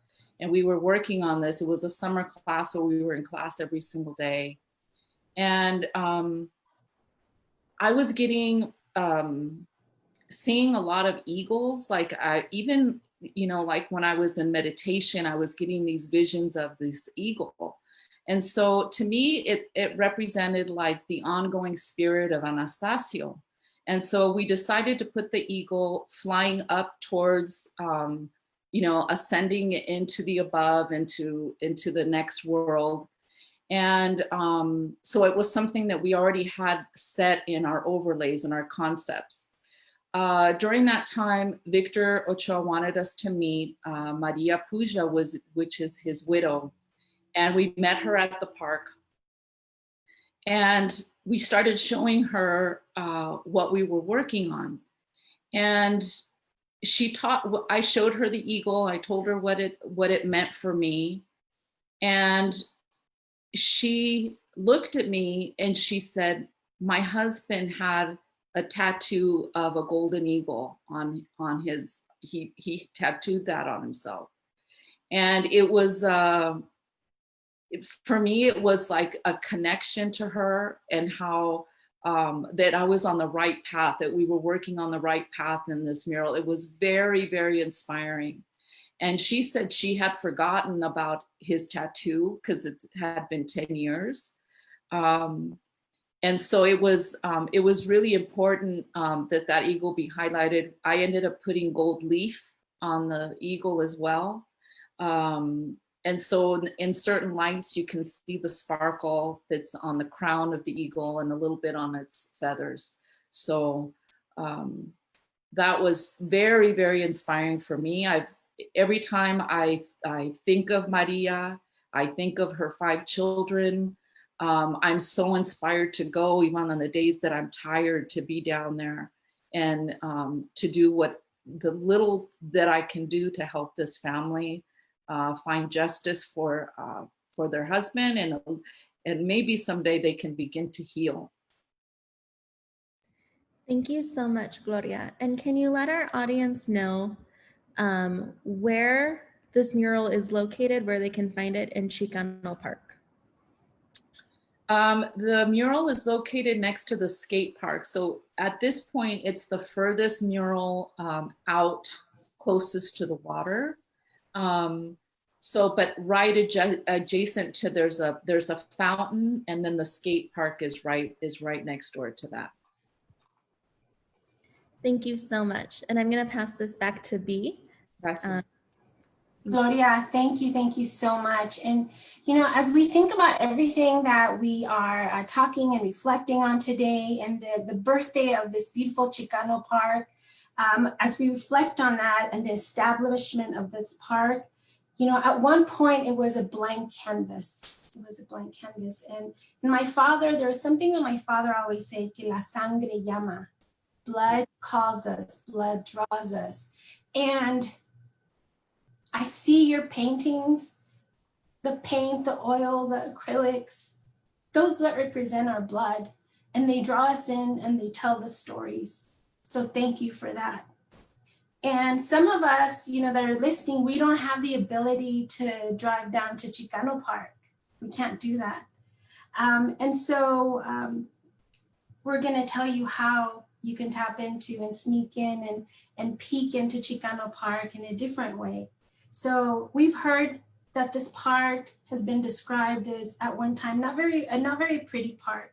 And we were working on this. It was a summer class, so we were in class every single day. And I was getting, seeing a lot of eagles, like even, like when I was in meditation, I was getting these visions of this eagle. And so to me, it represented like the ongoing spirit of Anastasio. And so we decided to put the eagle flying up towards, ascending into the above, into the next world. And so it was something that we already had set in our overlays and our concepts. During that time, Victor Ochoa wanted us to meet Maria Puja, which is his widow. And we met her at the park. And we started showing her what we were working on. And I showed her the eagle. I told her what it meant for me. And she looked at me and she said, my husband had a tattoo of a golden eagle on his, he tattooed that on himself. And it was, for me, it was like a connection to her, and how that I was on the right path, that we were working on the right path in this mural. It was very, very inspiring. And she said she had forgotten about his tattoo because it had been 10 years. And so it was really important that eagle be highlighted. I ended up putting gold leaf on the eagle as well. And so in certain lights, you can see the sparkle that's on the crown of the eagle and a little bit on its feathers. So that was very, very inspiring for me. Every time I think of Maria, I think of her 5 children. I'm so inspired to go, even on the days that I'm tired, to be down there and to do what the little that I can do to help this family find justice for their husband, and maybe someday they can begin to heal. Thank you so much, Gloria. And can you let our audience know where this mural is located, where they can find it in Chicano Park? The mural is located next to the skate park. So at this point, it's the furthest mural out, closest to the water. But right adjacent to, there's a fountain, and then the skate park is right next door to that. Thank you so much. And I'm going to pass this back to B. Gloria, thank you so much. And, you know, as we think about everything that we are talking and reflecting on today and the birthday of this beautiful Chicano park, as we reflect on that and the establishment of this park, you know, at one point it was a blank canvas. It was a blank canvas. And my father, there was something that my father always said, que la sangre llama. Blood calls us, blood draws us. And I see your paintings, the paint, the oil, the acrylics, those that represent our blood, and they draw us in and they tell the stories. So thank you for that. And some of us, you know, that are listening, we don't have the ability to drive down to Chicano Park. We can't do that. And so we're gonna tell you how you can tap into and sneak in and peek into Chicano Park in a different way. So we've heard that this park has been described as at one time not very pretty park.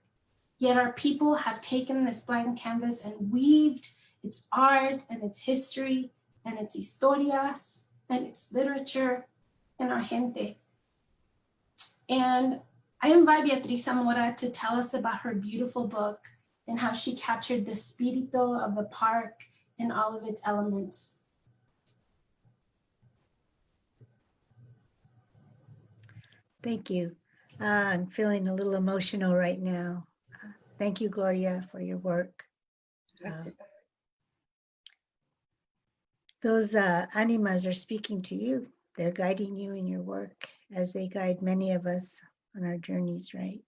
Yet our people have taken this blank canvas and weaved its art and its history and its historias and its literature and our gente. And I invite Beatriz Zamora to tell us about her beautiful book and how she captured the espíritu of the park and all of its elements. Thank you. I'm feeling a little emotional right now. Thank you, Gloria, for your work. Those animas are speaking to you. They're guiding you in your work as they guide many of us on our journeys, right?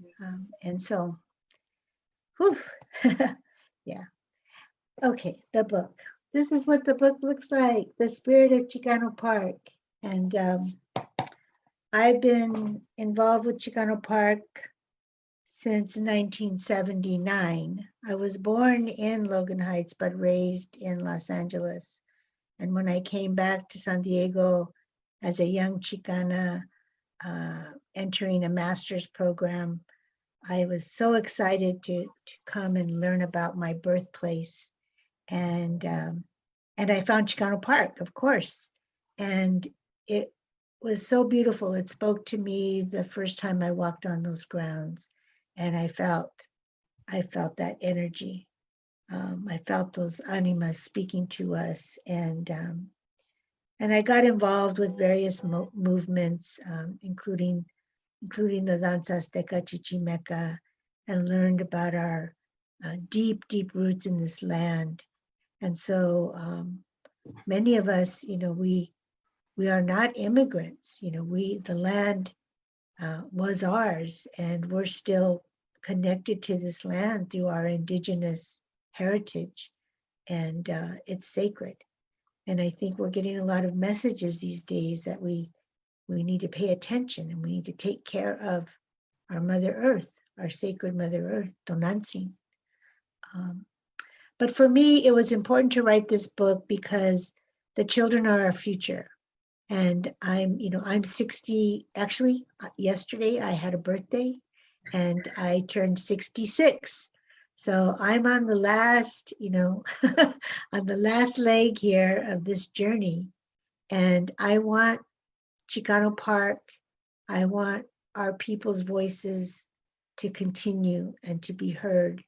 Yes. And so, whew, yeah. Okay, the book. This is what the book looks like, The Spirit of Chicano Park. And I've been involved with Chicano Park since 1979. I was born in Logan Heights, but raised in Los Angeles. And when I came back to San Diego as a young Chicana, entering a master's program, I was so excited to come and learn about my birthplace. And I found Chicano Park, of course. And it was so beautiful. It spoke to me the first time I walked on those grounds. And I felt that energy. I felt those animas speaking to us. And I got involved with various movements, including the Danza Azteca Chichimeca, and learned about our deep, deep roots in this land. And so many of us, you know, we are not immigrants. You know, the land was ours, and we're still connected to this land through our indigenous heritage, and it's sacred. And I think we're getting a lot of messages these days that we need to pay attention, and we need to take care of our Mother Earth, our sacred Mother Earth, Tonantzin. But for me, it was important to write this book because the children are our future. And I'm 60. Actually, yesterday I had a birthday and I turned 66. So I'm on the last, on the last leg here of this journey. And I want Chicano Park, I want our people's voices to continue and to be heard.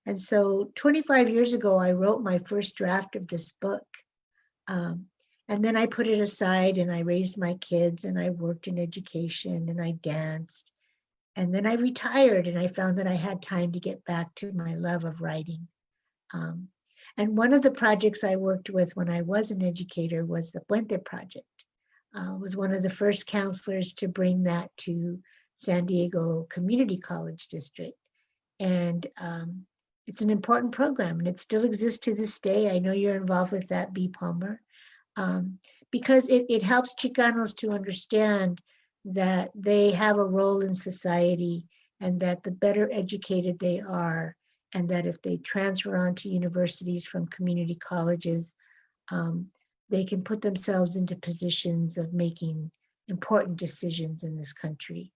And so 25 years ago, I wrote my first draft of this book. And then I put it aside and I raised my kids and I worked in education and I danced. And then I retired and I found that I had time to get back to my love of writing. And one of the projects I worked with when I was an educator was the Puente Project. Was one of the first counselors to bring that to San Diego Community College District. And it's an important program and it still exists to this day. I know you're involved with that, B. Palmer, because it helps Chicanos to understand that they have a role in society and that the better educated they are, and that if they transfer on to universities from community colleges, they can put themselves into positions of making important decisions in this country.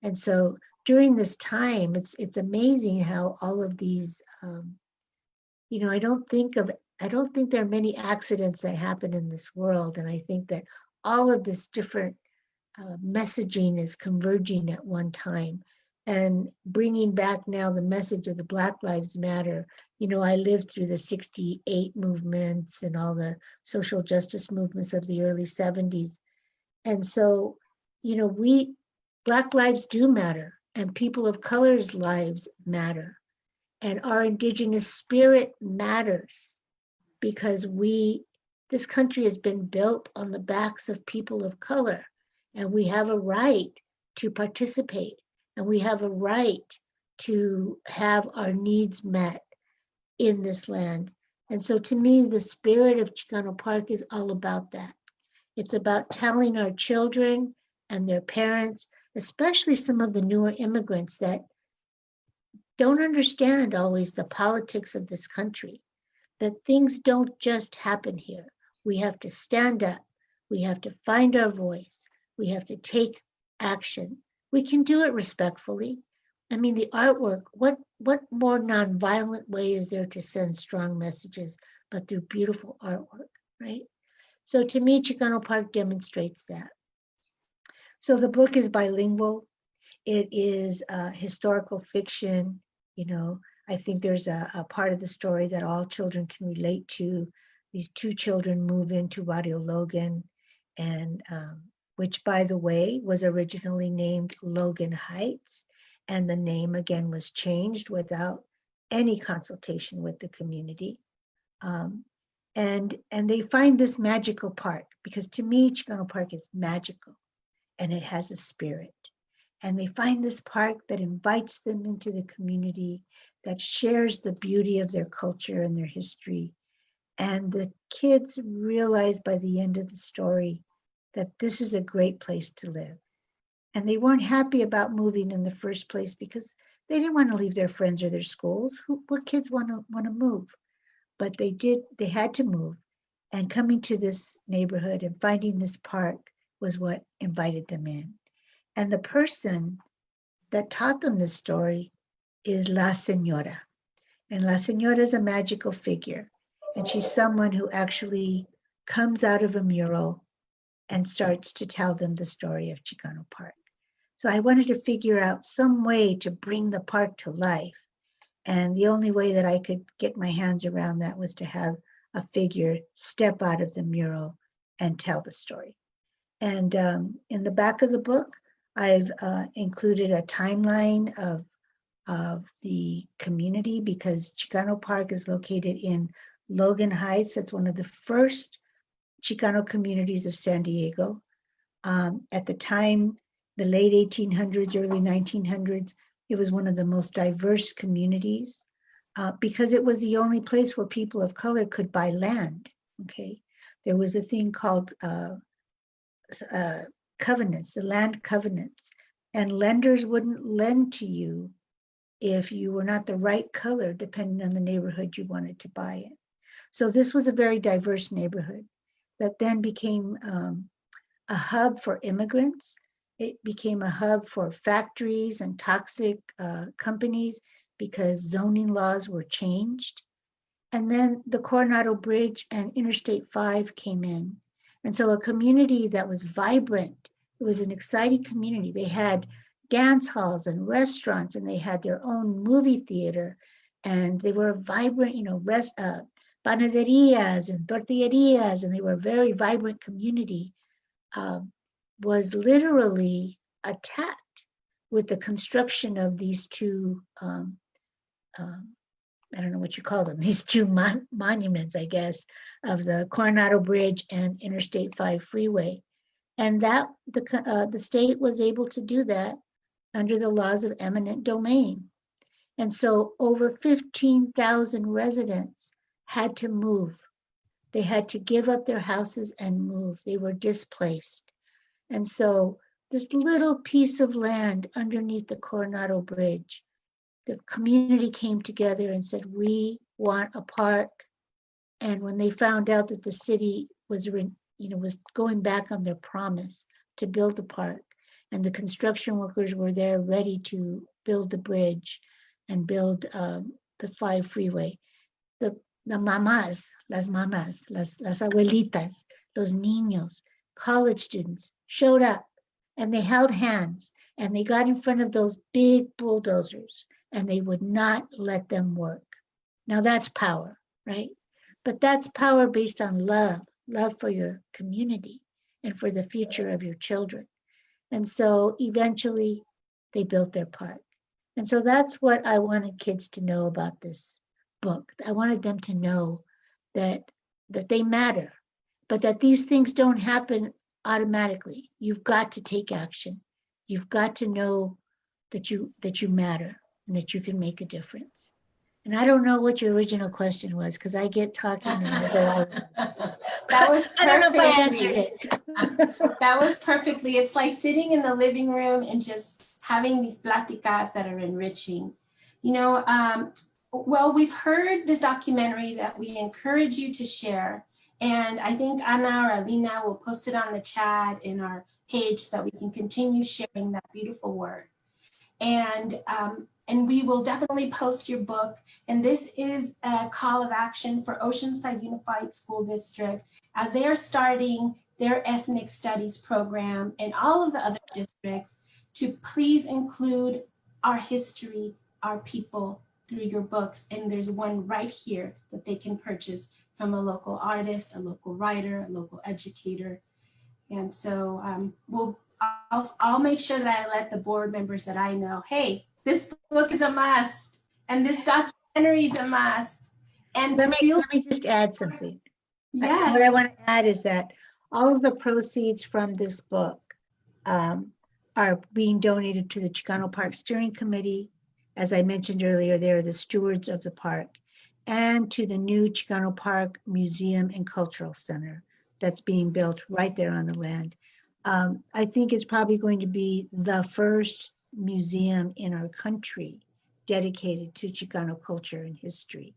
And so during this time, it's amazing how all of these, I don't think there are many accidents that happen in this world. And I think that all of this different messaging is converging at one time and bringing back now the message of the Black Lives Matter. You know, I lived through the 68 movements and all the social justice movements of the early 70s. And so, you know, Black lives do matter, and people of color's lives matter. And our indigenous spirit matters because this country has been built on the backs of people of color, and we have a right to participate, and we have a right to have our needs met in this land. And so to me, the spirit of Chicano Park is all about that. It's about telling our children and their parents, especially some of the newer immigrants that don't understand always the politics of this country, that things don't just happen here. We have to stand up. We have to find our voice. We have to take action. We can do it respectfully. I mean, the artwork, what more nonviolent way is there to send strong messages but through beautiful artwork, right? So to me, Chicano Park demonstrates that. So the book is bilingual. It is historical fiction. You know, I think there's a part of the story that all children can relate to. These two children move into Barrio Logan, and which, by the way, was originally named Logan Heights. And the name again was changed without any consultation with the community. And they find this magical park, because to me, Chicano Park is magical and it has a spirit. And they find this park that invites them into the community, that shares the beauty of their culture and their history. And the kids realize by the end of the story that this is a great place to live. And they weren't happy about moving in the first place because they didn't want to leave their friends or their schools. What kids want to move? But they had to move. And coming to this neighborhood and finding this park was what invited them in. And the person that taught them this story is La Señora. And La Señora is a magical figure. And she's someone who actually comes out of a mural and starts to tell them the story of Chicano Park. So I wanted to figure out some way to bring the park to life. And the only way that I could get my hands around that was to have a figure step out of the mural and tell the story. And in the back of the book, I've included a timeline of the community, because Chicano Park is located in Logan Heights. It's one of the first Chicano communities of San Diego. At the time, the late 1800s, early 1900s, it was one of the most diverse communities because it was the only place where people of color could buy land, okay? There was a thing called covenants, the land covenants, and lenders wouldn't lend to you if you were not the right color, depending on the neighborhood you wanted to buy it. So this was a very diverse neighborhood that then became a hub for immigrants. It became a hub for factories and toxic companies because zoning laws were changed. And then the Coronado Bridge and Interstate 5 came in. And so a community that was vibrant, it was an exciting community. They had dance halls and restaurants, and they had their own movie theater, and they were a vibrant, panaderias and tortillerias, and they were a very vibrant community, was literally attacked with the construction of these two, I don't know what you call them, these two monuments, I guess, of the Coronado Bridge and Interstate 5 freeway. And that the state was able to do that under the laws of eminent domain. And so over 15,000 residents had to move. They had to give up their houses and move. They were displaced. And so this little piece of land underneath the Coronado Bridge, the community came together and said, we want a park. And when they found out that the city was going back on their promise to build the park, and the construction workers were there ready to build the bridge and build the 5 freeway, the mamás, las abuelitas, los niños college students showed up and they held hands and they got in front of those big bulldozers and they would not let them work. Now that's power, right? But that's power based on love for your community and for the future of your children. And so eventually they built their park. And so that's what I wanted kids to know about this book. I wanted them to know that they matter, but that these things don't happen automatically. You've got to take action. You've got to know that you matter and that you can make a difference. And I don't know what your original question was because I get talking and I go out. That was perfect. I don't know if I answered it. That was perfectly. It's like sitting in the living room and just having these platicas that are enriching. You know, well, we've heard this documentary that we encourage you to share. And I think Ana or Alina will post it on the chat in our page so that we can continue sharing that beautiful work. And we will definitely post your book. And this is a call of action for Oceanside Unified School District as they are starting their ethnic studies program and all of the other districts to please include our history, our people through your books. And there's one right here that they can purchase from a local artist, a local writer, a local educator. And so I'll make sure that I let the board members that I know, hey, this book is a must, and this documentary is a must. And let me just add something. Yes. What I want to add is that all of the proceeds from this book are being donated to the Chicano Park Steering Committee. As I mentioned earlier, they are the stewards of the park, and to the new Chicano Park Museum and Cultural Center that's being built right there on the land. I think it's probably going to be the first museum in our country dedicated to Chicano culture and history.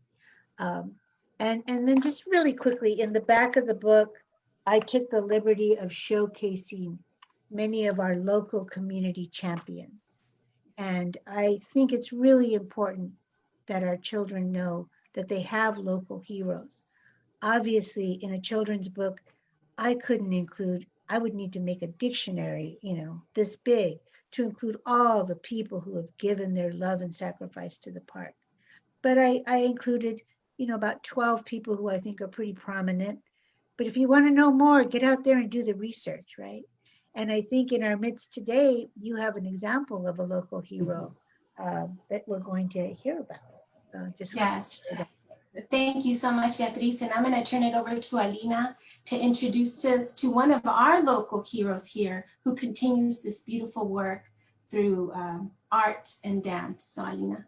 And then just really quickly, in the back of the book, I took the liberty of showcasing many of our local community champions. And I think it's really important that our children know that they have local heroes. Obviously, in a children's book, I couldn't include, I would need to make a dictionary, this big, to include all the people who have given their love and sacrifice to the park. But I included, about 12 people who I think are pretty prominent. But if you want to know more, get out there and do the research, right? And I think in our midst today, you have an example of a local hero that we're going to hear about. Yes. Thank you so much, Beatriz. And I'm going to turn it over to Alina to introduce us to one of our local heroes here who continues this beautiful work through art and dance. So Alina.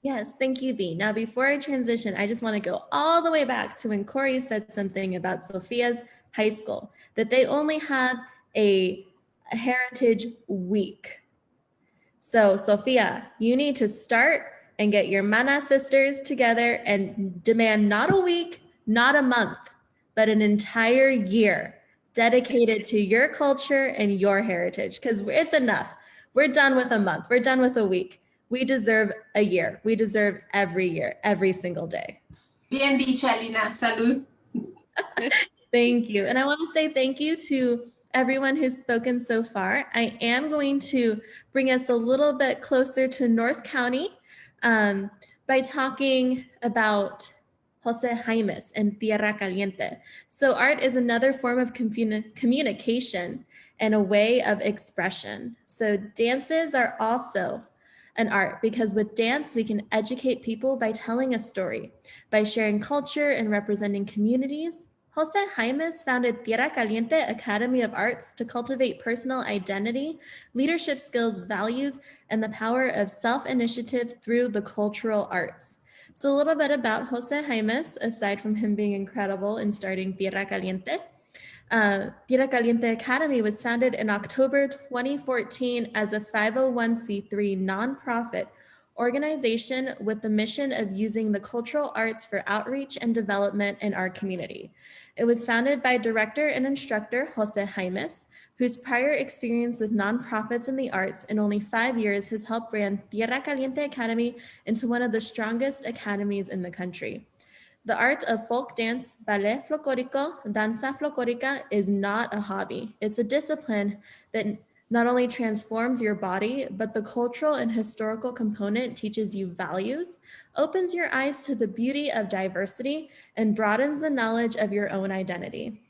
Yes, thank you, Bea. Now, before I transition, I just want to go all the way back to when Corie said something about Sophia's high school, that they only had a heritage week. So Sophia, you need to start and get your mana sisters together and demand not a week, not a month, but an entire year dedicated to your culture and your heritage, because it's enough. We're done with a month. We're done with a week. We deserve a year. We deserve every year, every single day. Bien dicho, Alina. Salud. Thank you. And I want to say thank you to everyone who's spoken so far. I am going to bring us a little bit closer to North County by talking about Jose Jaimes and Tierra Caliente. So art is another form of communication and a way of expression. So dances are also an art, because with dance, we can educate people by telling a story, by sharing culture and representing communities. Jose Jaimes founded Tierra Caliente Academy of Arts to cultivate personal identity, leadership skills, values, and the power of self-initiative through the cultural arts. So a little bit about Jose Jaimes, aside from him being incredible in starting Tierra Caliente. Tierra Caliente Academy was founded in October 2014 as a 501c3 nonprofit organization with the mission of using the cultural arts for outreach and development in our community. It was founded by director and instructor Jose Jaimes, whose prior experience with nonprofits in the arts in only 5 years has helped brand Tierra Caliente Academy into one of the strongest academies in the country. The art of folk dance, ballet folclórico, danza folclórica is not a hobby. It's a discipline that not only transforms your body, but the cultural and historical component teaches you values, opens your eyes to the beauty of diversity, and broadens the knowledge of your own identity.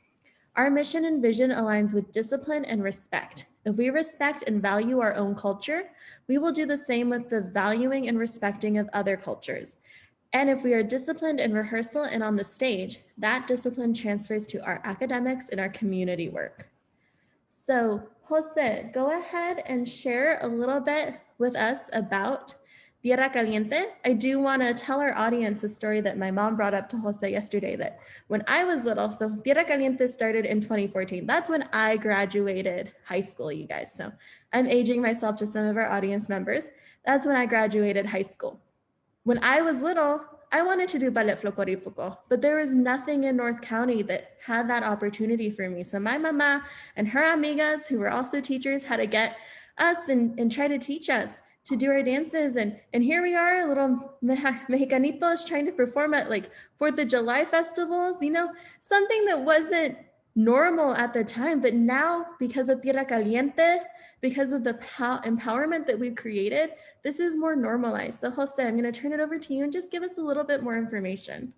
Our mission and vision aligns with discipline and respect. If we respect and value our own culture, we will do the same with the valuing and respecting of other cultures. And if we are disciplined in rehearsal and on the stage, that discipline transfers to our academics and our community work. So, Jose, go ahead and share a little bit with us about Tierra Caliente. I do want to tell our audience a story that my mom brought up to Jose yesterday, that when I was little, so Tierra Caliente started in 2014. That's when I graduated high school, you guys. So I'm aging myself to some of our audience members. That's when I graduated high school. When I was little, I wanted to do ballet folclórico, but there was nothing in North County that had that opportunity for me. So my mama and her amigas, who were also teachers, had to get us and try to teach us to do our dances. And here we are, little Mexicanitos trying to perform at like 4th of July festivals, you know, something that wasn't normal at the time. But now, because of Tierra Caliente, because of the empowerment that we've created, this is more normalized. So Jose, I'm going to turn it over to you and just give us a little bit more information.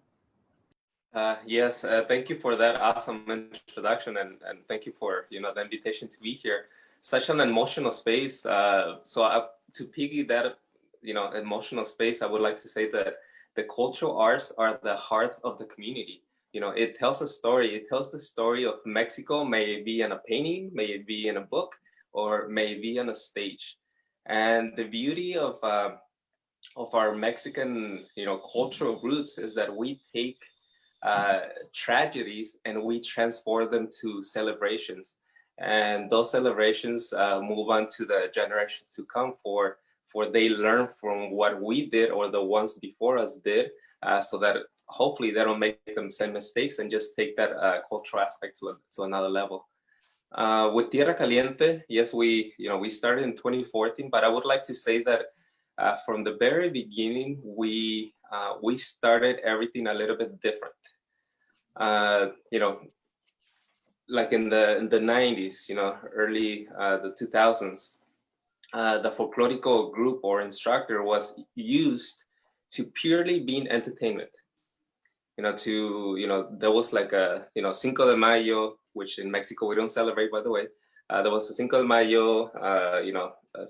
Yes, thank you for that awesome introduction, and thank you for the invitation to be here. Such an emotional space. To piggy that emotional space, I would like to say that the cultural arts are the heart of the community. It tells a story. It tells the story of Mexico. May it be in a painting, may it be in a book, or may it be on a stage. And the beauty of our Mexican cultural roots is that we take tragedies and we transform them to celebrations, and those celebrations move on to the generations to come for they learn from what we did or the ones before us did, so that hopefully they don't make the same mistakes and just take that cultural aspect to another level. With Tierra Caliente, yes, we started in 2014, but I would like to say that from the very beginning, we started everything a little bit different. Like in the 90s, early the 2000s, the folklorico group or instructor was used to purely being entertainment. There was like a Cinco de Mayo, which in Mexico we don't celebrate, by the way. There was a Cinco de Mayo,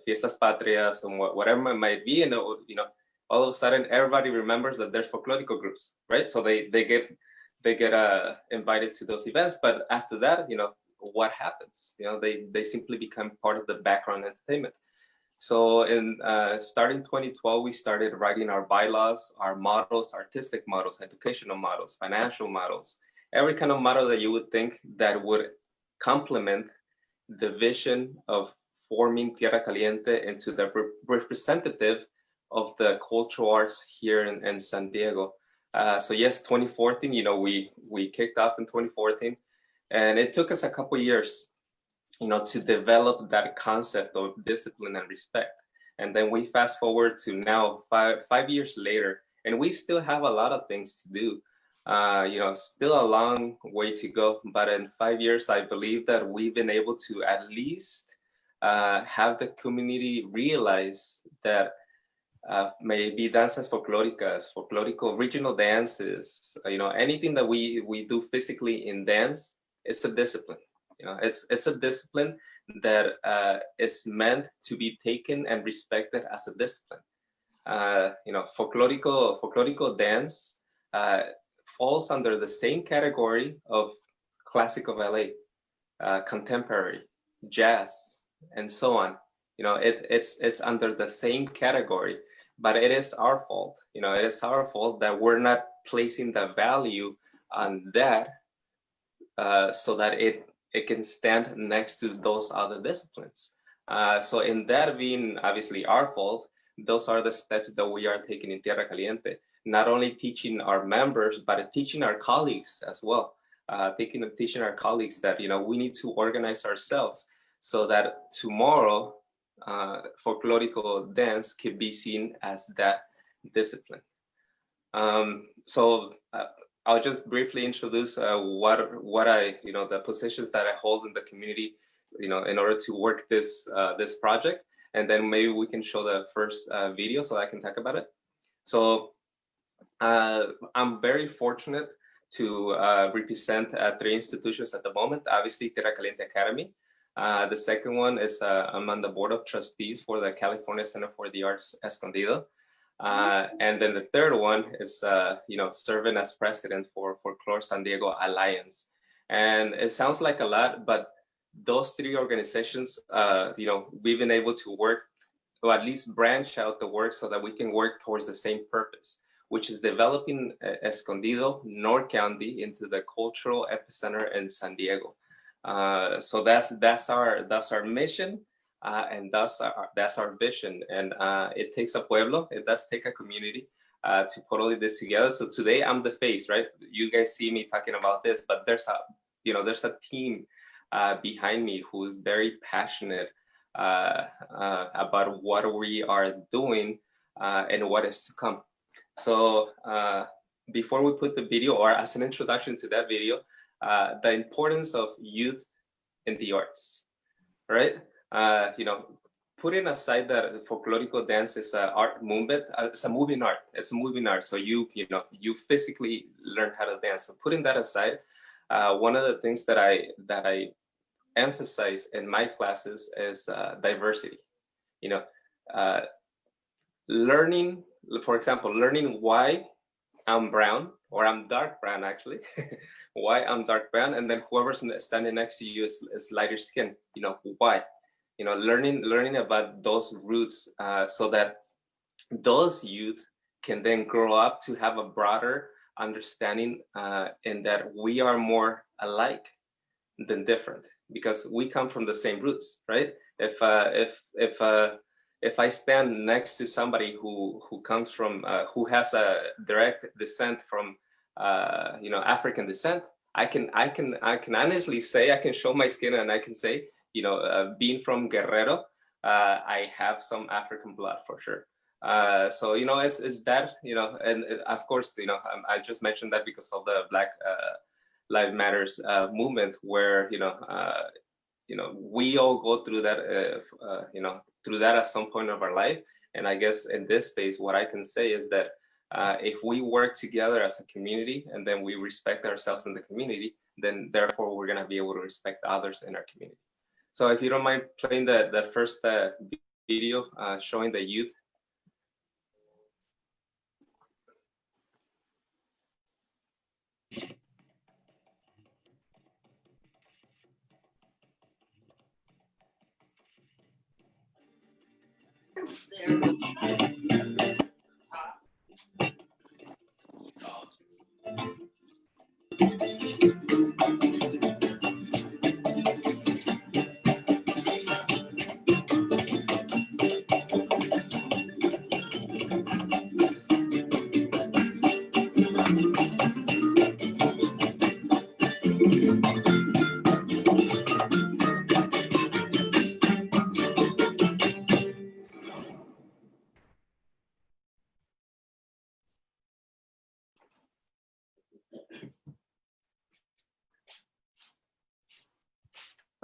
Fiestas Patrias, or whatever it might be, and all of a sudden everybody remembers that there's folklorico groups, right? So they get invited to those events, but after that, what happens? They simply become part of the background entertainment. So in starting 2012, we started writing our bylaws, our models, artistic models, educational models, financial models, every kind of model that you would think that would complement the vision of forming Tierra Caliente into the representative of the cultural arts here in San Diego. So yes, 2014, we kicked off in 2014, and it took us a couple years to develop that concept of discipline and respect. And then we fast forward to now, five years later, and we still have a lot of things to do. Still a long way to go, but in 5 years, I believe that we've been able to at least have the community realize that maybe danzas folclóricas, folklorico regional dances, anything that we do physically in dance, it's a discipline. It's a discipline that is meant to be taken and respected as a discipline. Folklorico dance falls under the same category of classical ballet, contemporary, jazz, and so on. It's under the same category, but it is our fault. It is our fault that we're not placing the value on that so that it can stand next to those other disciplines. So in that being obviously our fault, those are the steps that we are taking in Tierra Caliente, not only teaching our members, but teaching our colleagues as well. Teaching our colleagues that, we need to organize ourselves so that tomorrow folklorico dance can be seen as that discipline. So I'll just briefly introduce what I, the positions that I hold in the community, in order to work this this project, and then maybe we can show the first video so I can talk about it. So I'm very fortunate to represent 3 institutions at the moment. Obviously, Tierra Caliente Academy. The second one is I'm on the board of trustees for the California Center for the Arts Escondido. And then the third one is, serving as president for Folklore San Diego Alliance. And it sounds like a lot, but those 3 organizations, we've been able to work, or at least branch out the work so that we can work towards the same purpose, which is developing Escondido, North County, into the cultural epicenter in San Diego. So that's our mission. And that's our vision, and it takes a pueblo. It does take a community to put all of this together. So today I'm the face, right? You guys see me talking about this, but there's a team behind me who is very passionate about what we are doing and what is to come. So before we put the video, or as an introduction to that video, the importance of youth in the arts, right? Putting aside that folklorico dance is an art movement, it's a moving art. It's a moving art. So you physically learn how to dance. So putting that aside, one of the things that I emphasize in my classes is diversity. Learning, for example, learning why I'm brown, or I'm dark brown actually, why I'm dark brown, and then whoever's standing next to you is lighter skin. Why? Learning about those roots so that those youth can then grow up to have a broader understanding in that we are more alike than different, because we come from the same roots, right? If I stand next to somebody who comes from who has a direct descent from African descent, I can honestly say, I can show my skin and I can say, being from Guerrero, I have some African blood for sure. So it's that, and of course, I just mentioned that because of the Black Lives Matters movement, where we all go through that, through that at some point of our life. And I guess in this space, what I can say is that if we work together as a community, and then we respect ourselves in the community, then therefore we're going to be able to respect others in our community. So if you don't mind playing the first video showing the youth.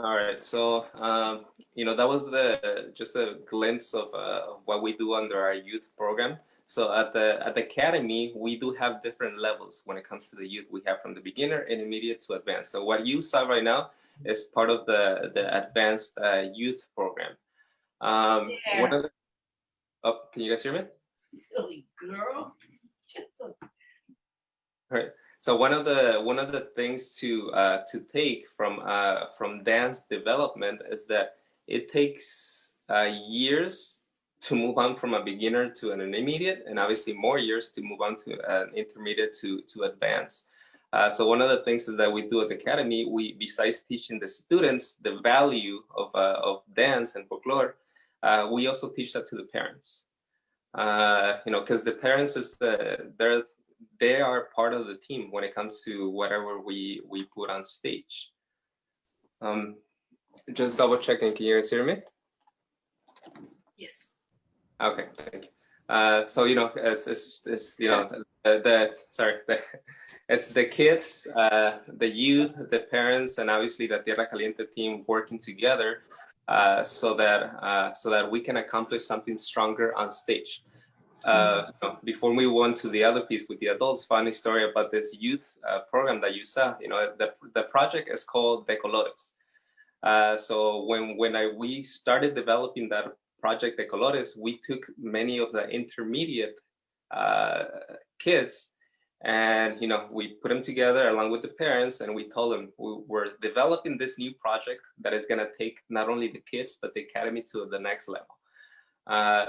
All right, so that was just a glimpse of what we do under our youth program. So at the academy, we do have different levels when it comes to the youth. We have from the beginner, intermediate to advanced. So what you saw right now is part of the advanced youth program. One of the, oh, can you guys hear me? Silly girl. All right. So one of the things to take from dance development is that it takes years to move on from a beginner to an intermediate, and obviously more years to move on to an intermediate to advanced. So one of the things is that we do at the academy, we, besides teaching the students the value of dance and folklore, we also teach that to the parents. Because the parents is they are part of the team when it comes to whatever we put on stage. Just double checking, can you guys hear me? Yes. Okay, thank you. So it's it's the kids, the youth, the parents, and obviously the Tierra Caliente team working together so that we can accomplish something stronger on stage. Before we went to the other piece with the adults, funny story about this youth program that you saw. The project is called De Colores. So when we started developing that project De Colores, we took many of the intermediate kids, and we put them together along with the parents, and we told them we're developing this new project that is going to take not only the kids but the academy to the next level.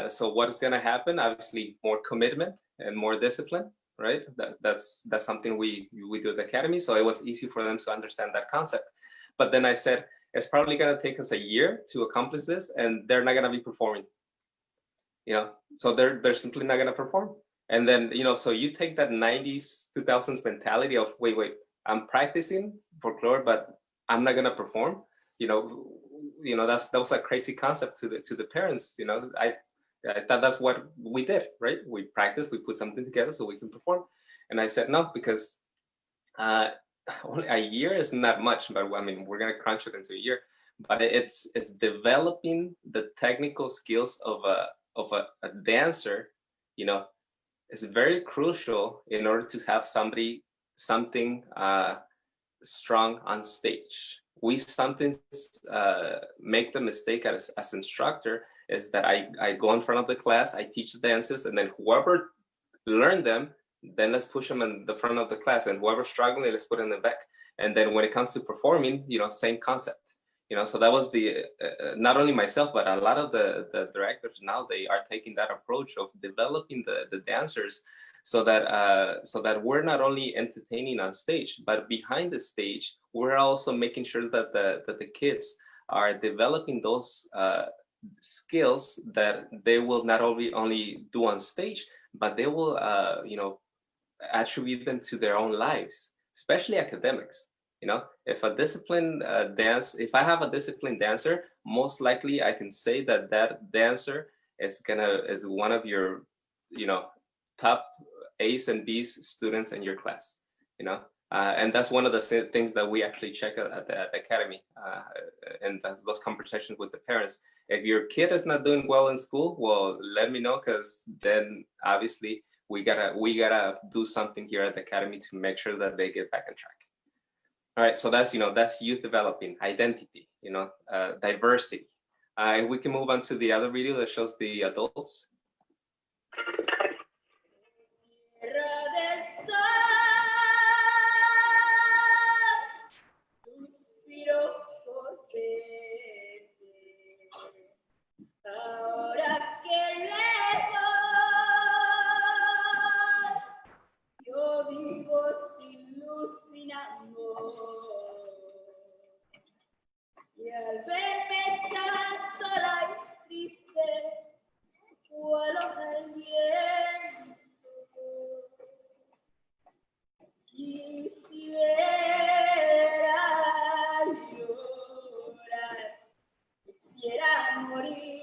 So what is going to happen? Obviously, more commitment and more discipline, right? That's something we do at the academy. So it was easy for them to understand that concept. But then I said, it's probably going to take us a year to accomplish this, and they're not going to be performing. So they're simply not going to perform. And then so you take that 90s, 2000s mentality of wait, I'm practicing folklore, but I'm not going to perform. That was a crazy concept to the parents. I thought that's what we did, right? We practiced, we put something together so we can perform. And I said no, because only a year is not much, but I mean we're gonna crunch it into a year. But it's developing the technical skills of a dancer. It's very crucial in order to have something strong on stage. We sometimes make the mistake as instructor is that I go in front of the class, I teach the dances, and then whoever learned them, then let's push them in the front of the class, and whoever's struggling, let's put in the back. And then when it comes to performing, same concept. So that was the not only myself, but a lot of the directors now, they are taking that approach of developing the dancers so that we're not only entertaining on stage, but behind the stage, we're also making sure that the kids are developing those skills that they will not only do on stage, but they will attribute them to their own lives, especially academics. If a disciplined if I have a disciplined dancer, most likely I can say that dancer is one of your top A's and B's students in your class. And that's one of the things that we actually check at the academy, and those conversations with the parents. If your kid is not doing well in school, well, let me know, because then obviously we gotta do something here at the academy to make sure that they get back on track. All right, so that's youth developing identity, diversity. We can move on to the other video that shows the adults. Ahora que lejos yo vivo iluminando y al verme tan sola y triste vuelo del viento quisiera llorar, quisiera morir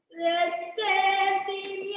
de sentimiento.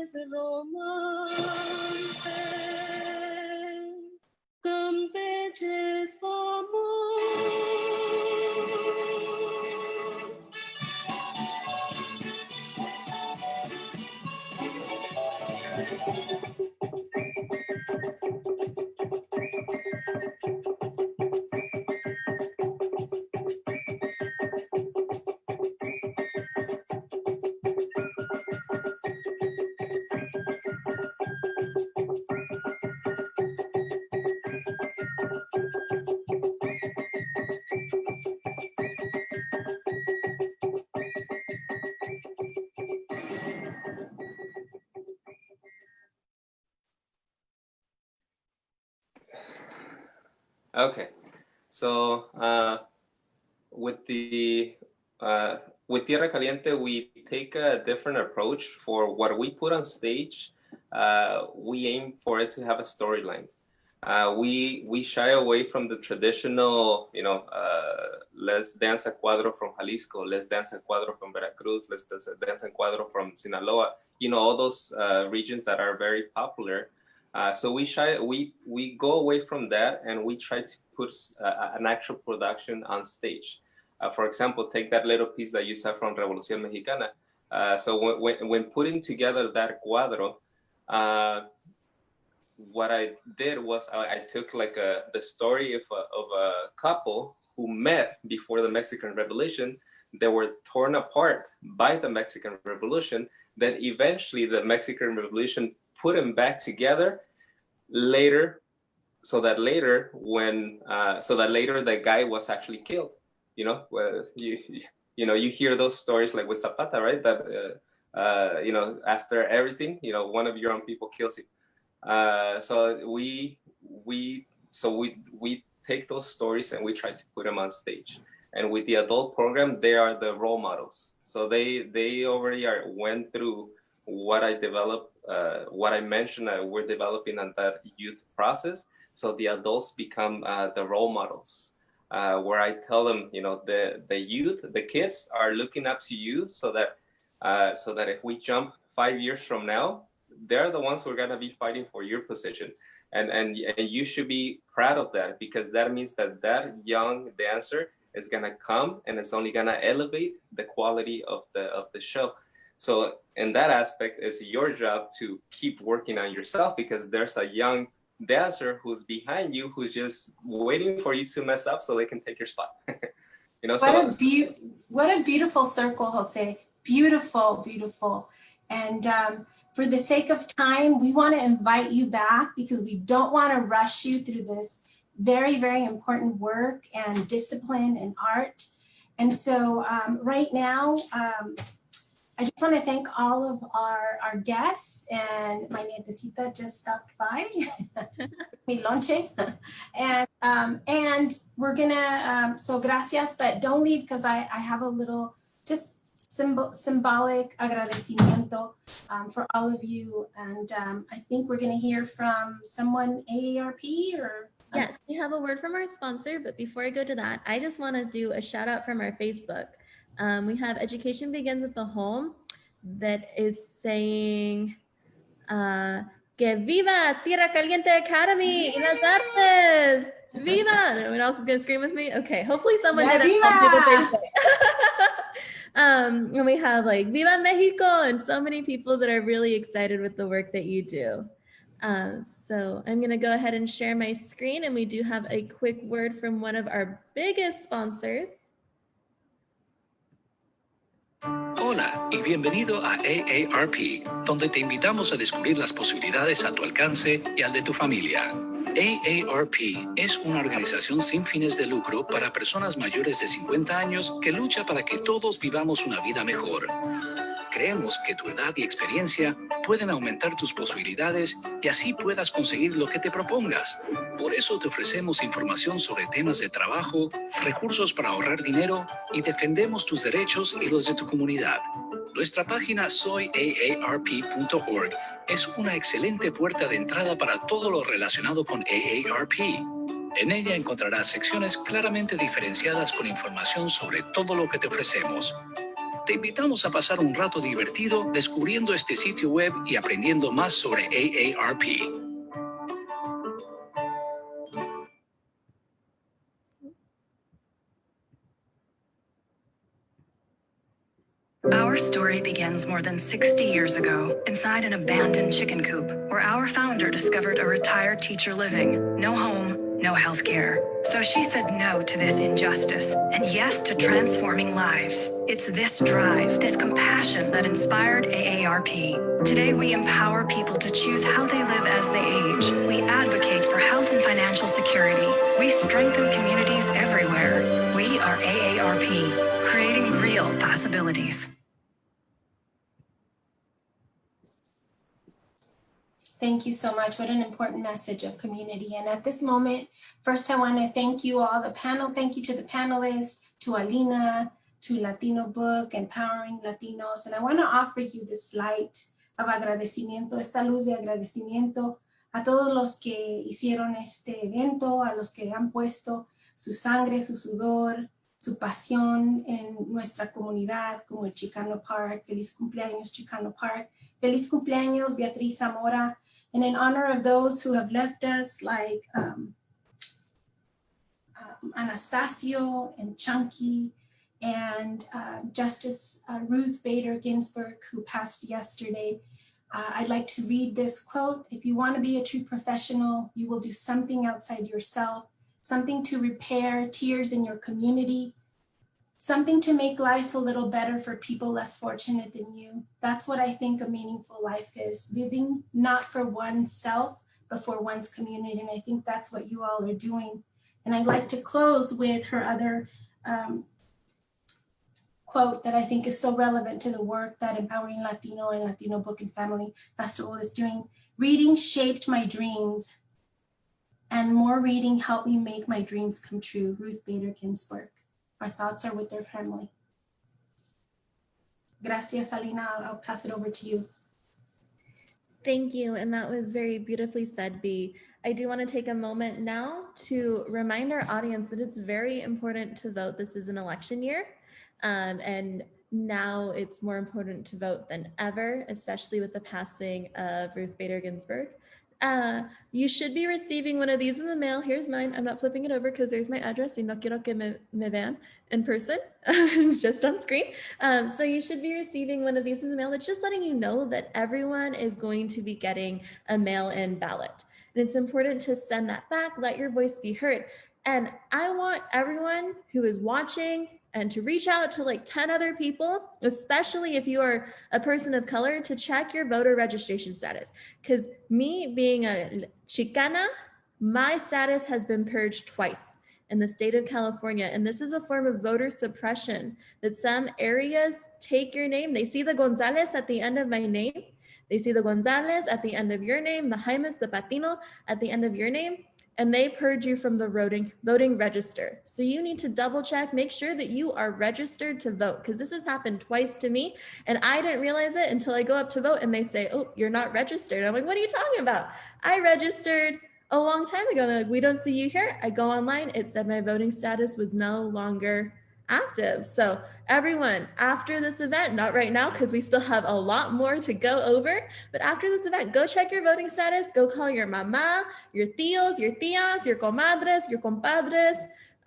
es romance, Campeche es amor. Okay, so with Tierra Caliente, we take a different approach for what we put on stage. We aim for it to have a storyline. We shy away from the traditional, let's dance a cuadro from Jalisco, let's dance a cuadro from Veracruz, let's dance a cuadro from Sinaloa. All those regions that are very popular. So we go away from that, and we try to put an actual production on stage. For example, take that little piece that you saw from Revolución Mexicana. So when putting together that cuadro, what I did was I took the story of a couple who met before the Mexican Revolution. They were torn apart by the Mexican Revolution. Then eventually the Mexican Revolution put them back together later, so that later the guy was actually killed. You hear those stories like with Zapata, right? That after everything, one of your own people kills you. So we take those stories and we try to put them on stage. And with the adult program, they are the role models. So they already went through what I developed, what I mentioned we're developing on that youth process. So the adults become the role models, where I tell them, the youth, the kids are looking up to you, so that if we jump 5 years from now, they're the ones who are gonna be fighting for your position. And you should be proud of that, because that means that young dancer is gonna come and it's only gonna elevate the quality of the show. So in that aspect, it's your job to keep working on yourself, because there's a young dancer who's behind you who's just waiting for you to mess up so they can take your spot. What a beautiful circle, Jose. Beautiful, beautiful. And for the sake of time, we want to invite you back, because we don't want to rush you through this very, very important work and discipline and art. And so right now, I just want to thank all of our guests, and my nietecita just stopped by, mi lonche, and we're gonna, so gracias, but don't leave, because I have a little just symbolic agradecimiento for all of you, and I think we're gonna hear from someone AARP or. Yes, we have a word from our sponsor, but before I go to that, I just want to do a shout out from our Facebook. We have Education Begins at the Home that is saying que viva Tierra Caliente Academy y las artes. Viva! No one else is going to scream with me? Okay, hopefully someone did it. And we have like Viva Mexico and so many people that are really excited with the work that you do. So I'm going to go ahead and share my screen, and we do have a quick word from one of our biggest sponsors. Hola y bienvenido a AARP, donde te invitamos a descubrir las posibilidades a tu alcance y al de tu familia. AARP es una organización sin fines de lucro para personas mayores de 50 años que lucha para que todos vivamos una vida mejor. Creemos que tu edad y experiencia pueden aumentar tus posibilidades y así puedas conseguir lo que te propongas. Por eso te ofrecemos información sobre temas de trabajo, recursos para ahorrar dinero y defendemos tus derechos y los de tu comunidad. Nuestra página soyaarp.org es una excelente puerta de entrada para todo lo relacionado con AARP. En ella encontrarás secciones claramente diferenciadas con información sobre todo lo que te ofrecemos. Te invitamos a pasar un rato divertido descubriendo este sitio web y aprendiendo más sobre AARP. Our story begins more than 60 years ago inside an abandoned chicken coop where our founder discovered a retired teacher living, no home, no health care. So she said no to this injustice and yes to transforming lives. It's this drive, this compassion that inspired AARP. Today we empower people to choose how they live as they age. We advocate for health and financial security. We strengthen communities everywhere. We are AARP, creating real possibilities. Thank you so much. What an important message of community. And at this moment, first I want to thank you all, the panel. Thank you to the panelists, to Alina, to Latino Book, Empowering Latinos. And I want to offer you this light of agradecimiento, esta luz de agradecimiento a todos los que hicieron este evento, a los que han puesto su sangre, su sudor, su pasión en nuestra comunidad, como el Chicano Park. Feliz cumpleaños, Chicano Park. Feliz cumpleaños, Beatriz Zamora. And in honor of those who have left us, like Anastasio and Chunky and Justice Ruth Bader Ginsburg, who passed yesterday, I'd like to read this quote. If you want to be a true professional, you will do something outside yourself, something to repair tears in your community, something to make life a little better for people less fortunate than you. That's what I think a meaningful life is, living not for oneself, but for one's community. And I think that's what you all are doing. And I'd like to close with her other quote that I think is so relevant to the work that Empowering Latino and Latino Book and Family Festival is doing. Reading shaped my dreams, and more reading helped me make my dreams come true. Ruth Bader Ginsburg. Our thoughts are with their family. Gracias, Alina. I'll pass it over to you. Thank you, and that was very beautifully said, Bea. I do want to take a moment now to remind our audience that it's very important to vote. This is an election year, and now it's more important to vote than ever, especially with the passing of Ruth Bader Ginsburg. You should be receiving one of these in the mail. Here's mine. I'm not flipping it over because there's my address. Y no quiero que me vean in person, just on screen. So you should be receiving one of these in the mail. It's just letting you know that everyone is going to be getting a mail-in ballot. And it's important to send that back, let your voice be heard. And I want everyone who is watching and to reach out to like 10 other people, especially if you are a person of color, to check your voter registration status. Because me being a Chicana, my status has been purged twice in the state of California. And this is a form of voter suppression, that some areas take your name. They see the Gonzalez at the end of my name. They see the Gonzalez at the end of your name, the Jaimes, the Patino at the end of your name, and they purge you from the voting register. So you need to double check, make sure that you are registered to vote, because this has happened twice to me, and I didn't realize it until I go up to vote and they say, oh, you're not registered. I'm like, what are you talking about? I registered a long time ago. They're like, we don't see you here. I go online, it said my voting status was no longer active. So everyone, after this event, not right now because we still have a lot more to go over, but after this event, go check your voting status, go call your mama, your tios, your tias, your comadres, your compadres.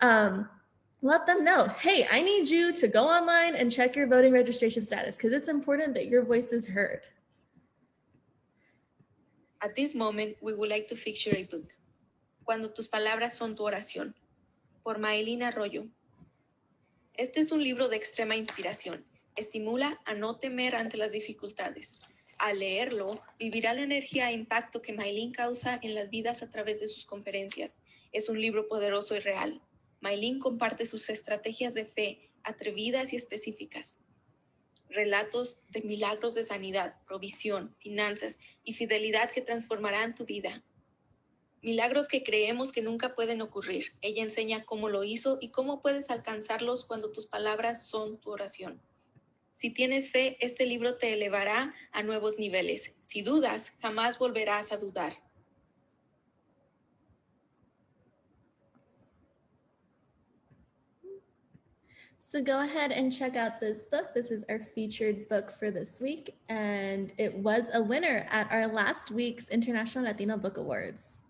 Let them know, hey, I need you to go online and check your voting registration status because it's important that your voice is heard. At this moment, we would like to feature a book, Cuando tus palabras son tu oración, por Maylina Arroyo. Este es un libro de extrema inspiración. Estimula a no temer ante las dificultades. Al leerlo, vivirá la energía e impacto que Maylin causa en las vidas a través de sus conferencias. Es un libro poderoso y real. Maylin comparte sus estrategias de fe, atrevidas y específicas. Relatos de milagros de sanidad, provisión, finanzas y fidelidad que transformarán tu vida. Milagros que creemos que nunca pueden ocurrir. Ella enseña cómo lo hizo y cómo puedes alcanzarlos cuando tus palabras son tu oración. Si tienes fe, este libro te elevará a nuevos niveles. Si dudas, jamás volverás a dudar. So go ahead and check out this book. This is our featured book for this week, and it was a winner at our last week's International Latino Book Awards.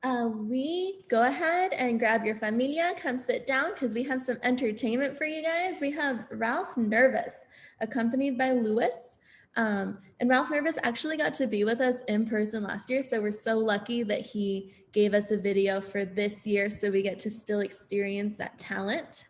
We go ahead and grab your familia, come sit down because we have some entertainment for you guys. We have Ralph Nirvus, accompanied by Lewis. And Ralph Nirvus actually got to be with us in person last year, so we're so lucky that he gave us a video for this year so we get to still experience that talent.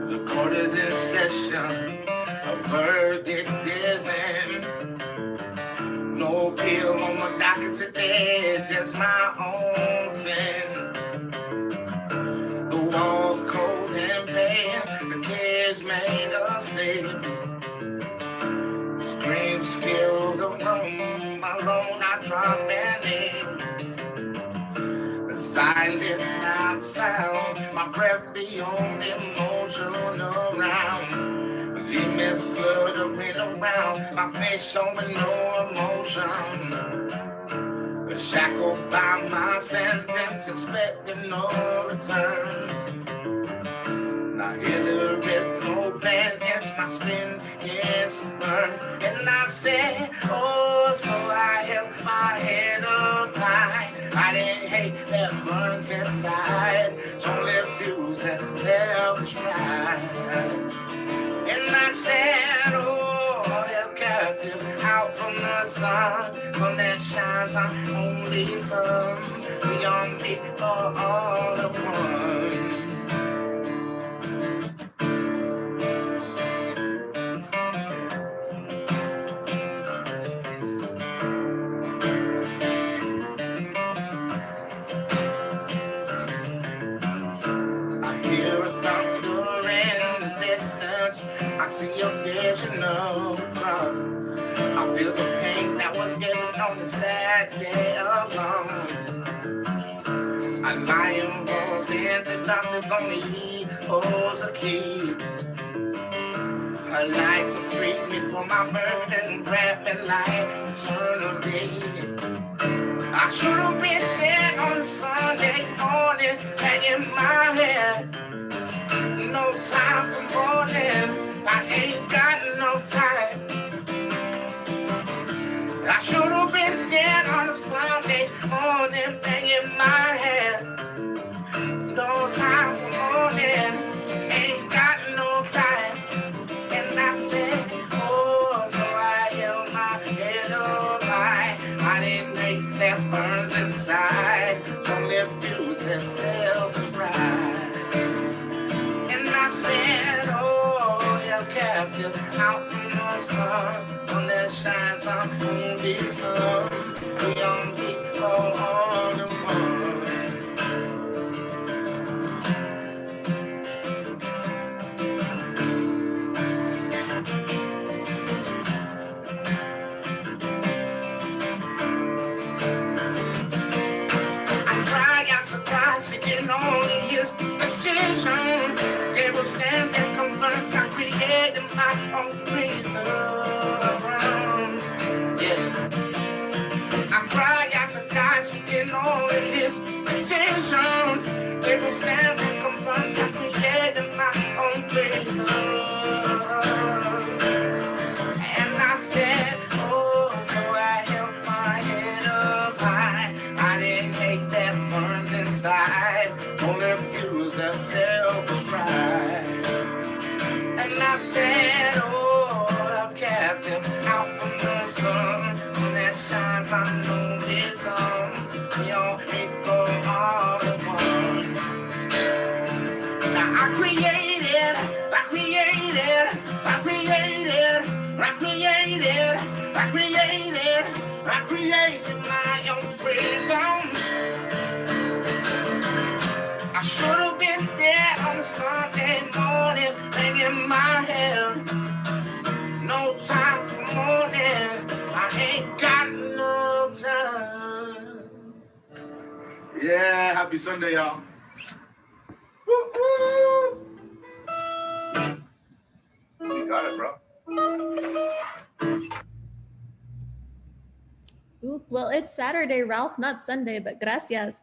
The court is in session, a verdict is in. No appeal on my docket today, just my own sin. The walls cold and bare, the kids made a scene. Screams fill the room, alone I drop my name. The silence not sound, my breath the only emotion around. Demons fluttering around, my face showing no emotion. Shackled by my sentence, expecting no return. Now here there is no bandage, my skin is burned. And I said, oh, so I held my head up high. I didn't hate that burns inside, it's only fuse that self-destruct. And I said, oh, held captive out from the sun, from that shines on only sun, beyond me for all the one. I hear a thunder in the distance, I see a vision of a cross. I feel the pain that was given on the sad day of loss. A lion roars in the darkness, only he holds a key. Her light to free me from my burden, grab me like eternity. I should have been there on a Sunday morning, hanging my head. No time for mourning, I ain't got no time. I should have been dead on a Sunday morning, banging my head. No time for mourning, ain't got no time. And I said, oh, so I held my head up high. I didn't make that burns inside, only fuse that self-destruct. And I said, oh, held captive out from the sun, sun that shines on only sun, beyond people all the one. I cry out to God, seeking only his decisions. Devil stands and confirms I created my own reason. Yeah. I cry out to God, seeking only his decisions. Devil stands and confirms I created my own reason. And I said, oh, so I held my head up high. I didn't hate that burns inside, only fuse that self-destruct. And I said, oh, I'm captive out from the sun, when that shines on the sun, we all equal all at one. Now I created my own prison. I should have been there on a Sunday morning, hanging my head. No time for mourning, I ain't got no time. Yeah, happy Sunday, y'all. Woo-woo. Well, it's Saturday, Ralph, not Sunday, but gracias.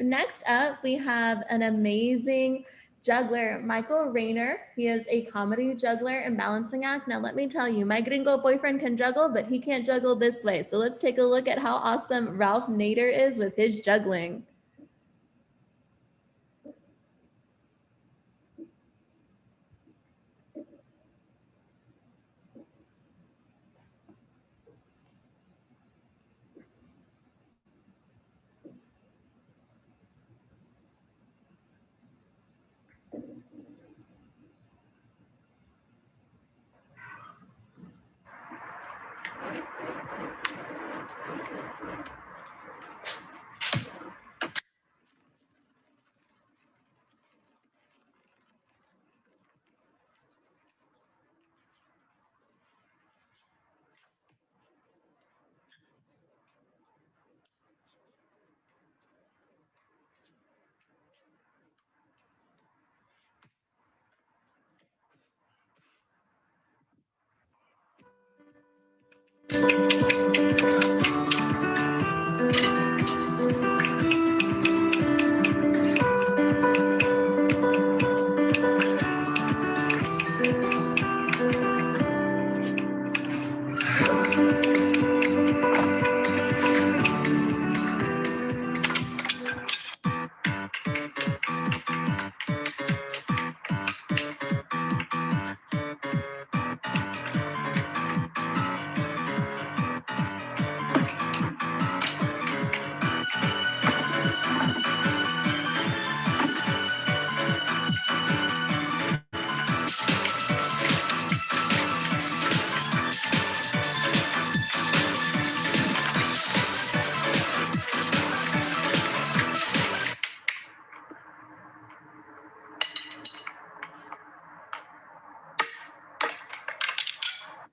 Next up, we have an amazing juggler, Michael Rayner. He is a comedy juggler and balancing act. Now, let me tell you, my gringo boyfriend can juggle, but he can't juggle this way. So let's take a look at how awesome Ralph Nader is with his juggling.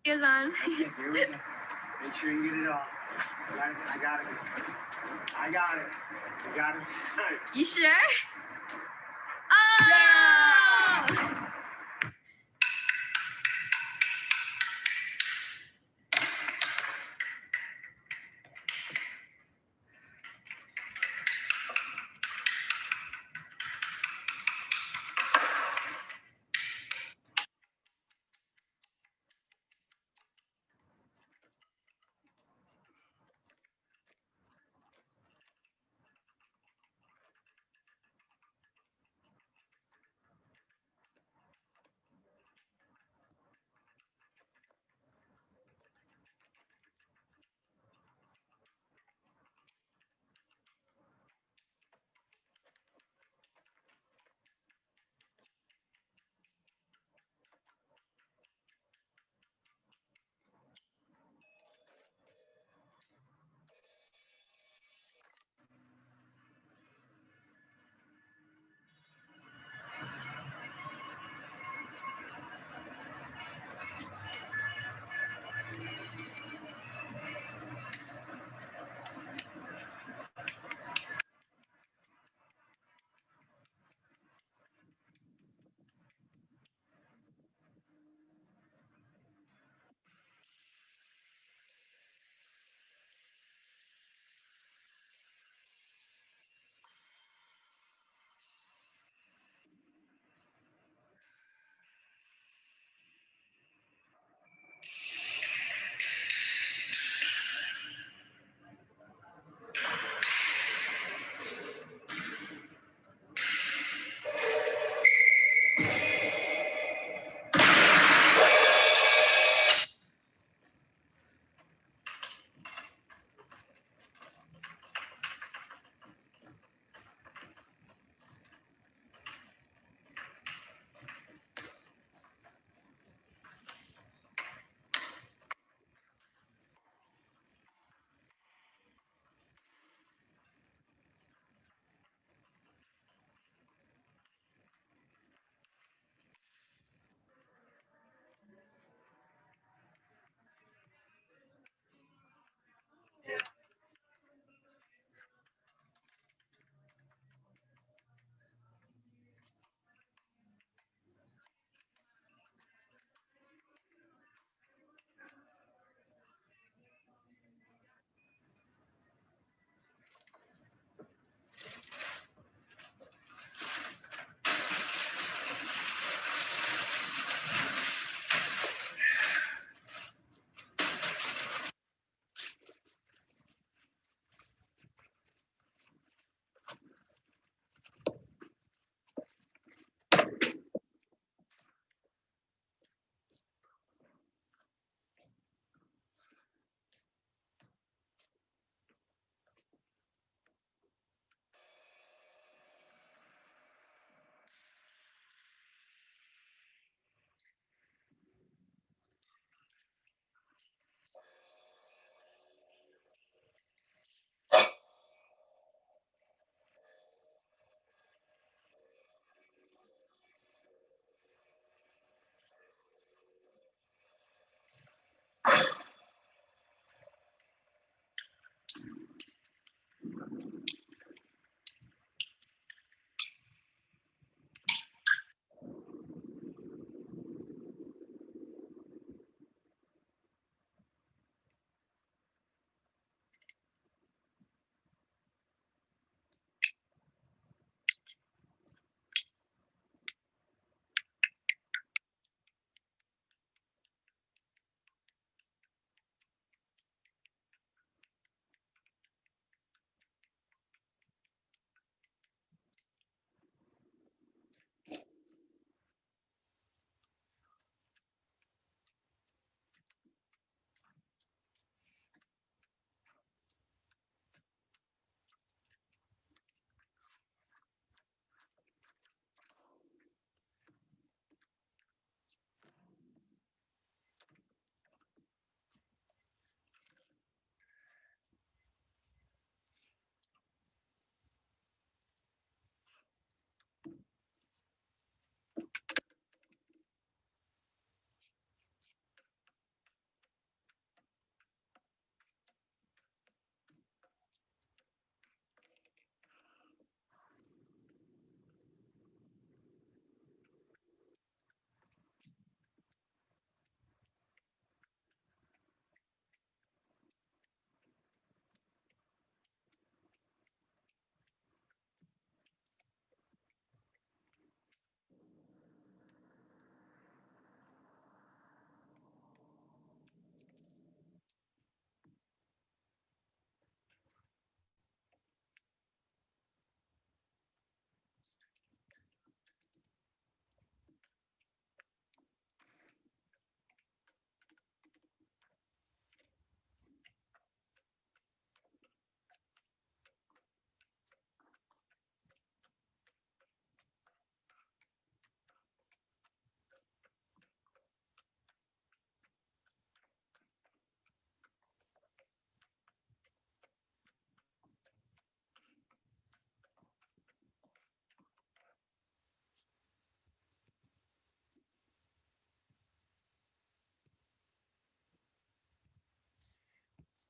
Is on. Okay, here we go. Make sure you get it all. I got it this time. I got it. I got it this time. You sure? Oh! Yeah!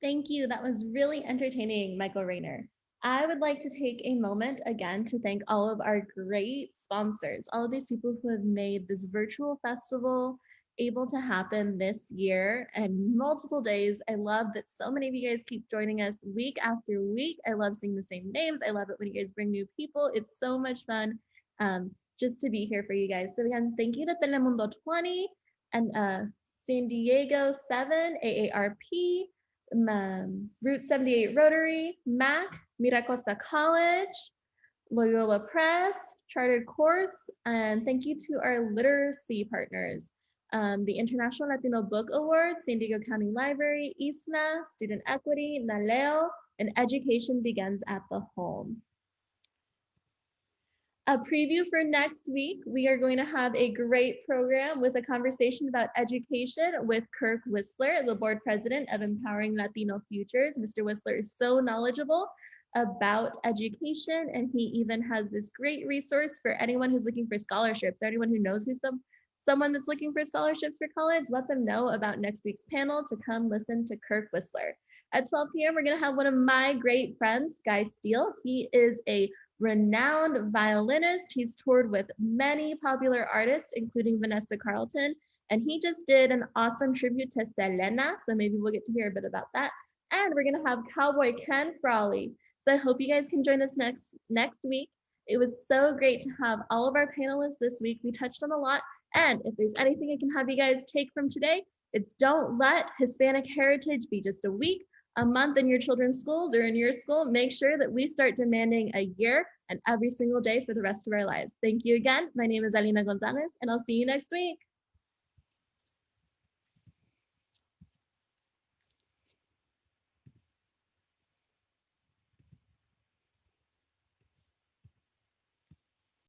Thank you. That was really entertaining, Michael Rayner. I would like to take a moment again to thank all of our great sponsors, all of these people who have made this virtual festival able to happen this year and multiple days. I love that so many of you guys keep joining us week after week. I love seeing the same names. I love it when you guys bring new people. It's so much fun just to be here for you guys. So again, thank you to Telemundo 20 and San Diego 7, AARP, Route 78 Rotary, MAC, Miracosta College, Loyola Press, Chartered Course, and thank you to our literacy partners, the International Latino Book Awards, San Diego County Library, ISNA, Student Equity, NALEO, and Education Begins at the Home. A preview for next week, we are going to have a great program with a conversation about education with Kirk Whistler, the board president of Empowering Latino Futures. Mr. Whistler is so knowledgeable about education, and he even has this great resource for anyone who's looking for scholarships, or anyone who knows who someone that's looking for scholarships for college. Let them know about next week's panel to come listen to Kirk Whistler. At 12 p.m., we're going to have one of my great friends, Guy Steele. He is a renowned violinist. He's toured with many popular artists, including Vanessa Carlton, and he just did an awesome tribute to Selena, so maybe we'll get to hear a bit about that. And we're gonna have Cowboy Ken Frawley. So I hope you guys can join us next week. It was so great to have all of our panelists this week. We touched on a lot, and if there's anything I can have you guys take from today, it's don't let Hispanic heritage be just a week, a month in your children's schools or in your school. Make sure that we start demanding a year and every single day for the rest of our lives. Thank you again. My name is Alina Gonzalez, and I'll see you next week.